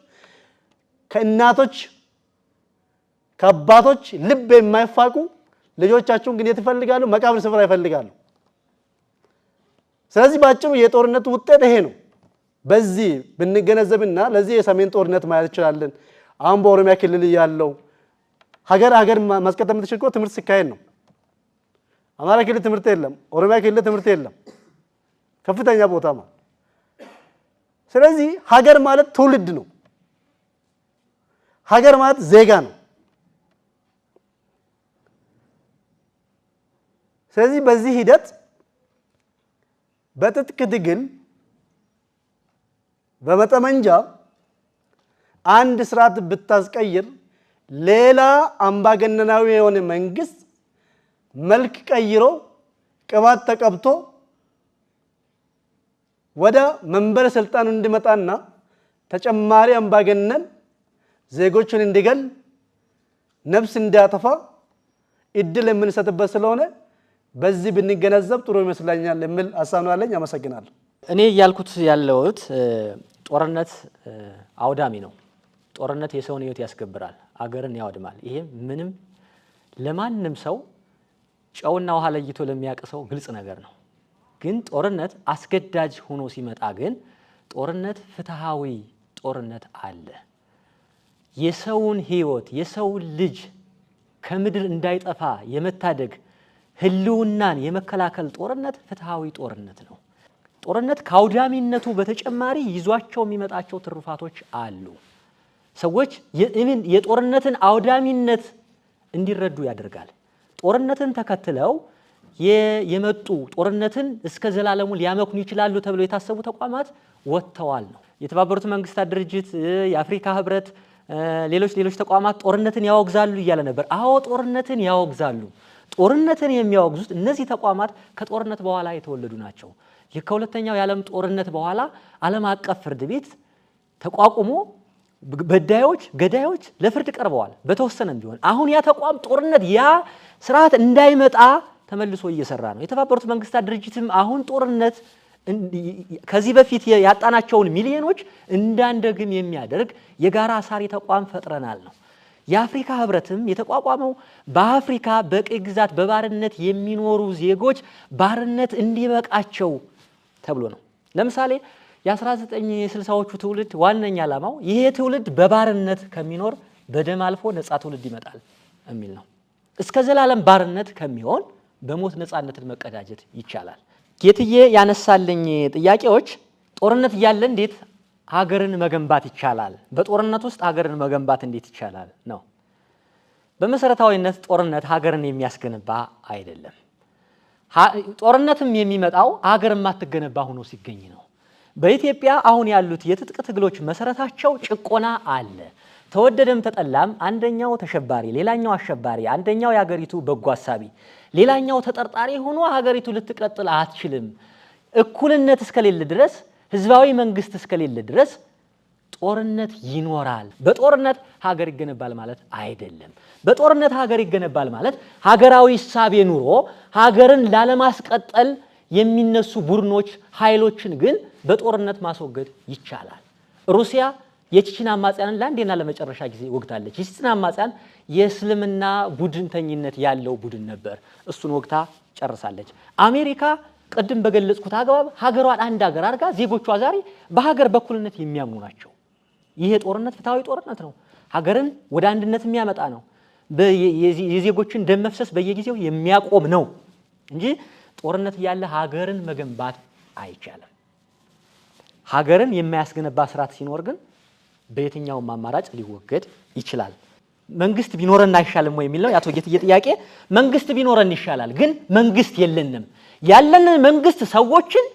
ከእናቶች ከአባቶች ልብ የማይፋቁ ልጆቻቸውን ግን ይፈልጋሉ፣ መቃብር ስፍራ ይፈልጋሉ። ስለዚህ ባጭሩ የጦርነቱ ውጤት ይሄ ነው። በዚህ ብንገነዘብና ለዚህ የሰሜን ጦርነት ማለት ይችላልን። አሁን በኦሮሚያ ክልል ያለው ሀገር ማስቀጠል የምትችል እኮ ትምህርት ሲካሄድ ነው። አማራ ክልል ትምህርት የለም፣ ኦሮሚያ ክልል ትምህርት የለም፣ ከፍተኛ ቦታ ማለት። ስለዚህ ሀገር ማለት ትውልድ ነው። ሀገር ማለት ዜጋ ነው። ስለዚህ በዚህ ሂደት በትጥቅ ትግል በመጠመንጃ አንድ ስርዓት ብታስቀይር ሌላ አምባገነናዊ የሆነ መንግስት መልክ ቀይሮ ቅባት ተቀብቶ ወደ መንበረ ስልጣን እንዲመጣና ተጨማሪ አምባገነን ዜጎችን እንዲገል ነፍስ እንዲያጠፋ እድል የምንሰጥበት ስለሆነ በዚህ ብንገነዘብ ጥሩ ይመስለኛል የሚል ሐሳብ ነው ያለኝ። አመሰግናለሁ። እኔ ያልኩት ያለውት ጦርነት አውዳሚ ነው። ጦርነት የሰውን ህይወት ያስገብራል፣ አገርን ያወድማል። ይሄ ምንም ለማንም ሰው ጨውና ውሃ ለይቶ ለሚያውቅ ሰው ግልጽ ነገር ነው። ግን ጦርነት አስገዳጅ ሆኖ ሲመጣ ግን ጦርነት ፍትሃዊ ጦርነት አለ። የሰውን ህይወት የሰውን ልጅ ከምድር እንዳይጠፋ የመታደግ ህልውናን የመከላከል ጦርነት ፍትሃዊ ጦርነት ነው። ጦርነት ከአውዳሚነቱ በተጨማሪ ይዟቸው የሚመጣቸው ትሩፋቶች አሉ። ሰዎች የጦርነትን አውዳሚነት እንዲረዱ ያደርጋል። ጦርነትን ተከትለው የመጡ ጦርነትን እስከ ዘላለሙ ሊያመክኑ ይችላሉ ተብለው የታሰቡ ተቋማት ወጥተዋል ነው። የተባበሩት መንግስታት ድርጅት፣ የአፍሪካ ህብረት፣ ሌሎች ተቋማት ጦርነትን ያወግዛሉ እያለ ነበር። አዎ ጦርነትን ያወግዛሉ። ጦርነትን የሚያወግዙት እነዚህ ተቋማት ከጦርነት በኋላ የተወለዱ ናቸው። ከሁለተኛው የዓለም ጦርነት በኋላ ዓለም አቀፍ ፍርድ ቤት ተቋቁሞ በዳዮች፣ ገዳዮች ለፍርድ ቀርበዋል በተወሰነም ቢሆን። አሁን ያ ተቋም ጦርነት ያ ስርዓት እንዳይመጣ ተመልሶ እየሰራ ነው። የተባበሩት መንግስታት ድርጅትም አሁን ጦርነት ከዚህ በፊት ያጣናቸውን ሚሊዮኖች እንዳንደግም የሚያደርግ የጋራ አሳሪ ተቋም ፈጥረናል ነው። የአፍሪካ ህብረትም የተቋቋመው በአፍሪካ በቅኝ ግዛት በባርነት የሚኖሩ ዜጎች ባርነት እንዲበቃቸው ተብሎ ነው። ለምሳሌ የ1960ዎቹ ትውልድ ዋነኛ ዓላማው ይሄ ትውልድ በባርነት ከሚኖር በደም አልፎ ነፃ ትውልድ ይመጣል የሚል ነው። እስከ ዘላለም ባርነት ከሚሆን በሞት ነፃነትን መቀዳጀት ይቻላል። ጌትዬ ያነሳልኝ ጥያቄዎች ጦርነት እያለ እንዴት ሀገርን መገንባት ይቻላል፣ በጦርነት ውስጥ ሀገርን መገንባት እንዴት ይቻላል ነው። በመሰረታዊነት ጦርነት ሀገርን የሚያስገነባ አይደለም። ጦርነትም የሚመጣው ሀገር የማትገነባ ሆኖ ሲገኝ ነው። በኢትዮጵያ አሁን ያሉት የትጥቅ ትግሎች መሰረታቸው ጭቆና አለ። ተወደደም ተጠላም አንደኛው ተሸባሪ፣ ሌላኛው አሸባሪ፣ አንደኛው የሀገሪቱ በጎ አሳቢ፣ ሌላኛው ተጠርጣሪ ሆኖ ሀገሪቱ ልትቀጥል አትችልም። እኩልነት እስከሌለ ድረስ፣ ህዝባዊ መንግስት እስከሌለ ድረስ ጦርነት ይኖራል። በጦርነት ሀገር ይገነባል ማለት አይደለም። በጦርነት ሀገር ይገነባል ማለት ሀገራዊ እሳቤ ኑሮ ሀገርን ላለማስቀጠል የሚነሱ ቡድኖች ኃይሎችን ግን በጦርነት ማስወገድ ይቻላል። ሩሲያ የቼቼን አማጽያንን ለአንዴና ለመጨረሻ ጊዜ ወግታለች። የቼቼን አማጽያን የእስልምና ቡድንተኝነት ያለው ቡድን ነበር። እሱን ወግታ ጨርሳለች። አሜሪካ ቅድም በገለጽኩት አግባብ ሀገሯን አንድ ሀገር አድርጋ ዜጎቿ ዛሬ በሀገር በኩልነት የሚያምኑ ናቸው። ይሄ ጦርነት ፍትሃዊ ጦርነት ነው። ሀገርን ወደ አንድነት የሚያመጣ ነው። የዜጎችን ደም መፍሰስ በየጊዜው የሚያቆም ነው እንጂ ጦርነት እያለ ሀገርን መገንባት አይቻልም። ሀገርን የማያስገነባ ስርዓት ሲኖር ግን በየትኛውም አማራጭ ሊወገድ ይችላል። መንግስት ቢኖረን አይሻልም ወይ የሚለው ያቶ ጌትዬ ጥያቄ። መንግስት ቢኖረን ይሻላል፣ ግን መንግስት የለንም። ያለንን መንግስት ሰዎችን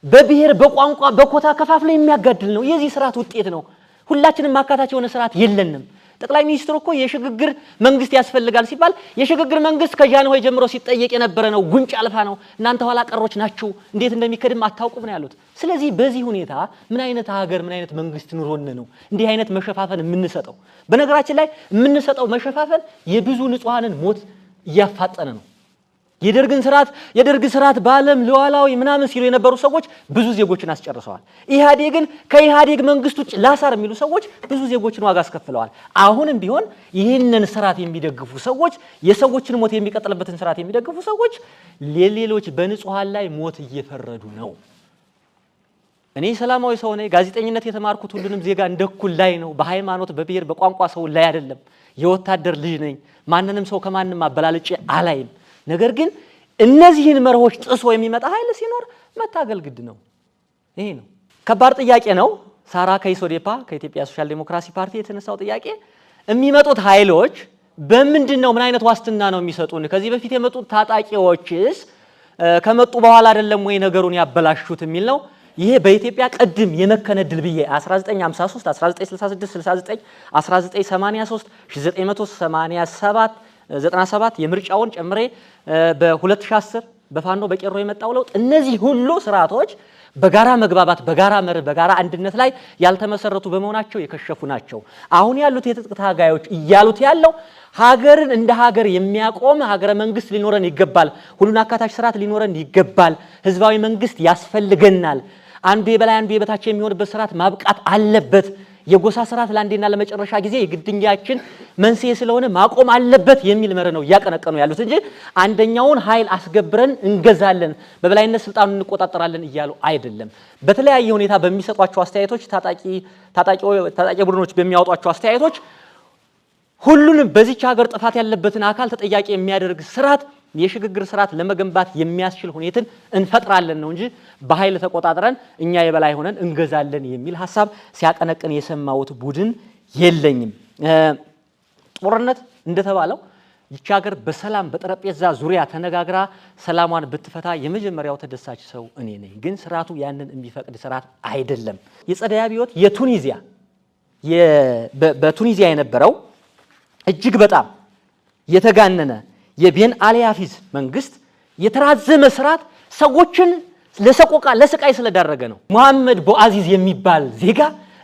በብሔር በቋንቋ በኮታ ከፋፍሎ የሚያጋድል ነው። የዚህ ስርዓት ውጤት ነው። ሁላችንም ማካታች የሆነ ስርዓት የለንም። ጠቅላይ ሚኒስትሩ እኮ የሽግግር መንግስት ያስፈልጋል ሲባል የሽግግር መንግስት ከጃንሆይ ጀምሮ ሲጠየቅ የነበረ ነው። ጉንጭ አልፋ ነው። እናንተ ኋላ ቀሮች ናችሁ፣ እንዴት እንደሚከድም አታውቁም ነው ያሉት። ስለዚህ በዚህ ሁኔታ ምን አይነት ሀገር ምን አይነት መንግስት ኑሮን ነው እንዲህ አይነት መሸፋፈን የምንሰጠው? በነገራችን ላይ የምንሰጠው መሸፋፈን የብዙ ንጹሃንን ሞት እያፋጠነ ነው። የደርግ ስርዓት በዓለም ሉዓላዊ ምናምን ሲሉ የነበሩ ሰዎች ብዙ ዜጎችን አስጨርሰዋል። ኢህአዴግን ከኢህአዴግ መንግስት ውጭ ላሳር የሚሉ ሰዎች ብዙ ዜጎችን ዋጋ አስከፍለዋል። አሁንም ቢሆን ይህንን ስርዓት የሚደግፉ ሰዎች የሰዎችን ሞት የሚቀጥልበትን ስርዓት የሚደግፉ ሰዎች ሌሎች በንጹሃን ላይ ሞት እየፈረዱ ነው። እኔ ሰላማዊ ሰው ነኝ። ጋዜጠኝነት የተማርኩት ሁሉንም ዜጋ እንደኩል ላይ ነው። በሃይማኖት በብሔር በቋንቋ ሰው ላይ አይደለም። የወታደር ልጅ ነኝ። ማንንም ሰው ከማንም አበላልጬ አላይም። ነገር ግን እነዚህን መርሆች ጥሶ የሚመጣ ኃይል ሲኖር መታገል ግድ ነው። ይሄ ነው። ከባድ ጥያቄ ነው። ሳራ ከኢሶዴፓ ከኢትዮጵያ ሶሻል ዲሞክራሲ ፓርቲ የተነሳው ጥያቄ የሚመጡት ኃይሎች በምንድነው ምን አይነት ዋስትና ነው የሚሰጡን? ከዚህ በፊት የመጡት ታጣቂዎችስ ከመጡ በኋላ አይደለም ወይ ነገሩን ያበላሹት የሚል ነው። ይሄ በኢትዮጵያ ቀድም የመከነ ድል ብዬ 1953 1966 69 1983 1987 97 የምርጫውን ጨምሬ በ2010 በፋኖ በቄሮ የመጣው ለውጥ እነዚህ ሁሉ ስርዓቶች በጋራ መግባባት በጋራ መርህ በጋራ አንድነት ላይ ያልተመሰረቱ በመሆናቸው የከሸፉ ናቸው። አሁን ያሉት የትጥቅ ታጋዮች እያሉት ያለው ሀገርን እንደ ሀገር የሚያቆም ሀገረ መንግስት ሊኖረን ይገባል፣ ሁሉን አካታች ስርዓት ሊኖረን ይገባል፣ ህዝባዊ መንግስት ያስፈልገናል፣ አንዱ የበላይ አንዱ የበታች የሚሆንበት ስርዓት ማብቃት አለበት፣ የጎሳ ስርዓት ለአንዴና ለመጨረሻ ጊዜ የግድያችን መንስኤ ስለሆነ ማቆም አለበት የሚል መርህ ነው እያቀነቀኑ ያሉት እንጂ አንደኛውን ኃይል አስገብረን እንገዛለን በበላይነት ስልጣኑን እንቆጣጠራለን እያሉ አይደለም። በተለያየ ሁኔታ በሚሰጧቸው አስተያየቶች ታጣቂ ቡድኖች በሚያወጧቸው አስተያየቶች ሁሉንም በዚች ሀገር ጥፋት ያለበትን አካል ተጠያቂ የሚያደርግ ስርዓት የሽግግር ስርዓት ለመገንባት የሚያስችል ሁኔታን እንፈጥራለን ነው እንጂ በኃይል ተቆጣጥረን እኛ የበላይ ሆነን እንገዛለን የሚል ሐሳብ ሲያቀነቅን የሰማውት ቡድን የለኝም። ጦርነት እንደተባለው ይች ሀገር በሰላም በጠረጴዛ ዙሪያ ተነጋግራ ሰላሟን ብትፈታ የመጀመሪያው ተደሳች ሰው እኔ ነኝ። ግን ስርዓቱ ያንን የሚፈቅድ ስርዓት አይደለም። የጸደይ አብዮት በቱኒዚያ የነበረው እጅግ በጣም የተጋነነ የቤን አሊ ሐፊዝ መንግስት የተራዘመ ስርዓት ሰዎችን ለስቃይ ስለዳረገ ነው። መሐመድ ቦአዚዝ የሚባል ዜጋ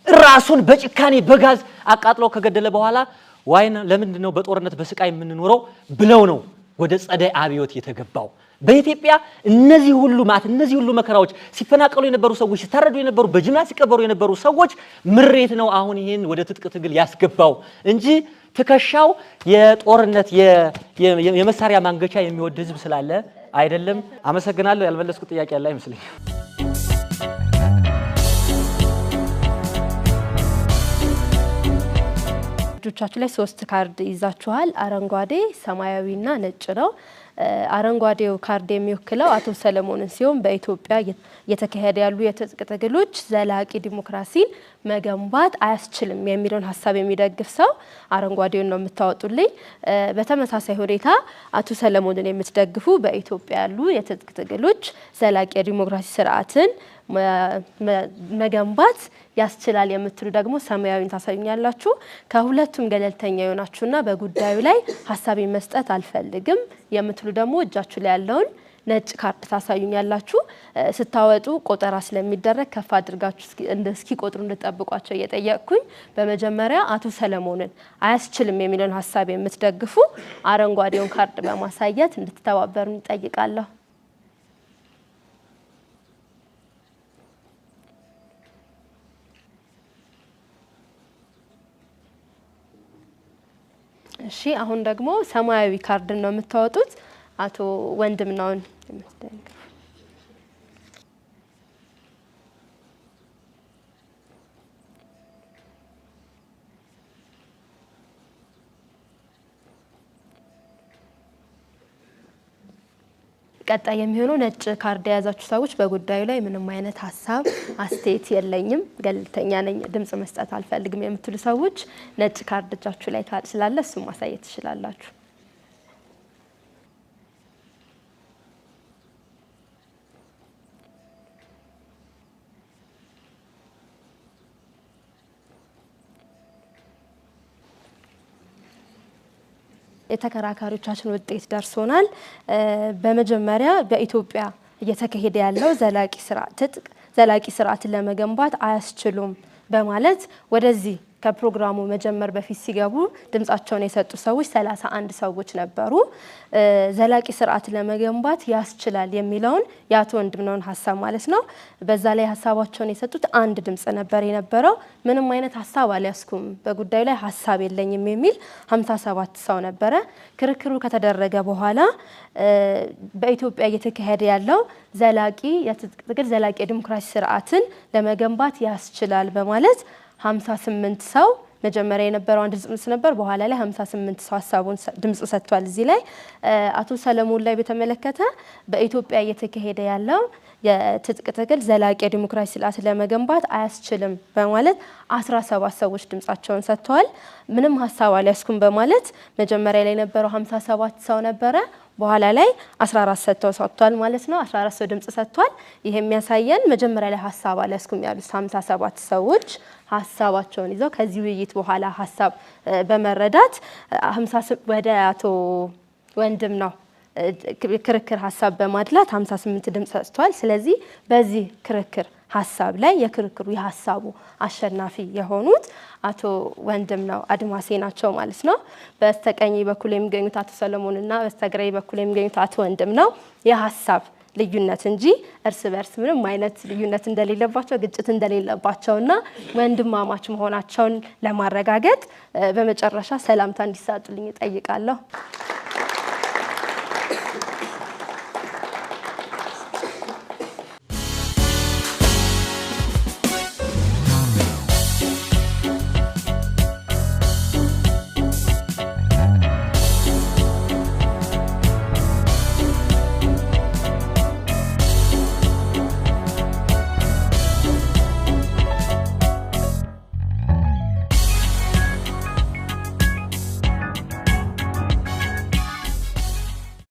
ራሱን በጭካኔ በጋዝ አቃጥሎ ከገደለ በኋላ ዋይና ለምንድን ነው በጦርነት በስቃይ የምንኖረው ብለው ነው ወደ ጸደይ አብዮት የተገባው። በኢትዮጵያ እነዚህ ሁሉ መከራዎች ሲፈናቀሉ የነበሩ ሰዎች ሲታረዱ የነበሩ በጅምላ ሲቀበሩ የነበሩ ሰዎች ምሬት ነው አሁን ይሄን ወደ ትጥቅ ትግል ያስገባው እንጂ ትከሻው የጦርነት የመሳሪያ ማንገቻ የሚወድ ህዝብ ስላለ አይደለም። አመሰግናለሁ። ያልመለስኩት ጥያቄ ያለ አይመስልኝም። እጆቻችሁ ላይ 3 ካርድ ይዛችኋል። አረንጓዴ፣ ሰማያዊና ነጭ ነው። አረንጓዴው ካርድ የሚወክለው አቶ ሰለሞንን ሲሆን በኢትዮጵያ እየተካሄደ ያሉ የትጥቅ ትግሎች ዘላቂ ዲሞክራሲን መገንባት አያስችልም የሚለውን ሀሳብ የሚደግፍ ሰው አረንጓዴውን ነው የምታወጡልኝ። በተመሳሳይ ሁኔታ አቶ ሰለሞንን የምትደግፉ በኢትዮጵያ ያሉ የትጥቅ ትግሎች ዘላቂ የዲሞክራሲ ስርዓትን መገንባት ያስችላል የምትሉ ደግሞ ሰማያዊን ታሳዩኛላችሁ። ከሁለቱም ገለልተኛ የሆናችሁና በጉዳዩ ላይ ሀሳብ መስጠት አልፈልግም የምትሉ ደግሞ እጃችሁ ላይ ያለውን ነጭ ካርድ ታሳዩኛላችሁ። ስታወጡ ቆጠራ ስለሚደረግ ከፍ አድርጋችሁ እስኪ ቆጥሩ እንድትጠብቋቸው እየጠየቅኩኝ፣ በመጀመሪያ አቶ ሰለሞንን አያስችልም የሚለውን ሀሳብ የምትደግፉ አረንጓዴውን ካርድ በማሳየት እንድትተባበሩን እጠይቃለሁ። እሺ አሁን ደግሞ ሰማያዊ ካርድ ነው የምታወጡት። አቶ ወንድምናውን ቀጣይ የሚሆነው ነጭ ካርድ የያዛችሁ ሰዎች በጉዳዩ ላይ ምንም አይነት ሀሳብ አስተያየት የለኝም፣ ገለልተኛ ነኝ፣ ድምጽ መስጠት አልፈልግም የምትሉ ሰዎች ነጭ ካርድ እጃችሁ ላይ ስላለ እሱ ማሳየት ትችላላችሁ። የተከራካሪዎቻችን ውጤት ደርሶናል። በመጀመሪያ በኢትዮጵያ እየተካሄደ ያለው ዘላቂ ስርዓትን ለመገንባት አያስችሉም በማለት ወደዚህ ከፕሮግራሙ መጀመር በፊት ሲገቡ ድምጻቸውን የሰጡ ሰዎች 31 ሰዎች ነበሩ። ዘላቂ ስርዓት ለመገንባት ያስችላል የሚለውን የአቶ ወንድምነውን ሀሳብ ማለት ነው። በዛ ላይ ሀሳባቸውን የሰጡት አንድ ድምጽ ነበር የነበረው። ምንም አይነት ሀሳብ አልያዝኩም፣ በጉዳዩ ላይ ሀሳብ የለኝም የሚል 57 ሰው ነበረ። ክርክሩ ከተደረገ በኋላ በኢትዮጵያ እየተካሄደ ያለው ዘላቂ የትጥቅ ትግል ዘላቂ የዲሞክራሲ ስርዓትን ለመገንባት ያስችላል በማለት 58 ሰው መጀመሪያ የነበረው አንድ ድምጽ ነበር። በኋላ ላይ 58 ሰው ሀሳቡን ድምጽ ሰጥቷል። እዚህ ላይ አቶ ሰለሞን ላይ በተመለከተ በኢትዮጵያ እየተካሄደ ያለው የትጥቅ ትግል ዘላቂ የዲሞክራሲ ስርዓት ለመገንባት አያስችልም በማለት 17 ሰዎች ድምጻቸውን ሰጥተዋል። ምንም ሀሳብ አልያዝኩም በማለት መጀመሪያ ላይ የነበረው 57 ሰው ነበረ። በኋላ ላይ 14 ሰጥተው ሰጥቷል ማለት ነው። 14 ሰው ድምጽ ሰጥቷል። ይሄ የሚያሳየን መጀመሪያ ላይ ሀሳብ አልያዝኩም ያሉት 57 ሰዎች ሀሳባቸውን ይዘው ከዚህ ውይይት በኋላ ሀሳብ በመረዳት 50 ወደ አቶ ወንድምነው ክርክር ሀሳብ በማድላት 58 ድምጽ ሰጥቷል። ስለዚህ በዚህ ክርክር ሀሳብ ላይ የክርክሩ የሀሳቡ አሸናፊ የሆኑት አቶ ወንድምነው አድማሴ ናቸው ማለት ነው። በስተቀኝ በኩል የሚገኙት አቶ ሰለሞንና በስተግራ በኩል የሚገኙት አቶ ወንድምነው የሀሳብ ልዩነት እንጂ እርስ በርስ ምንም አይነት ልዩነት እንደሌለባቸው ግጭት እንደሌለባቸውና ወንድማማች መሆናቸውን ለማረጋገጥ በመጨረሻ ሰላምታ እንዲሰጡልኝ እጠይቃለሁ።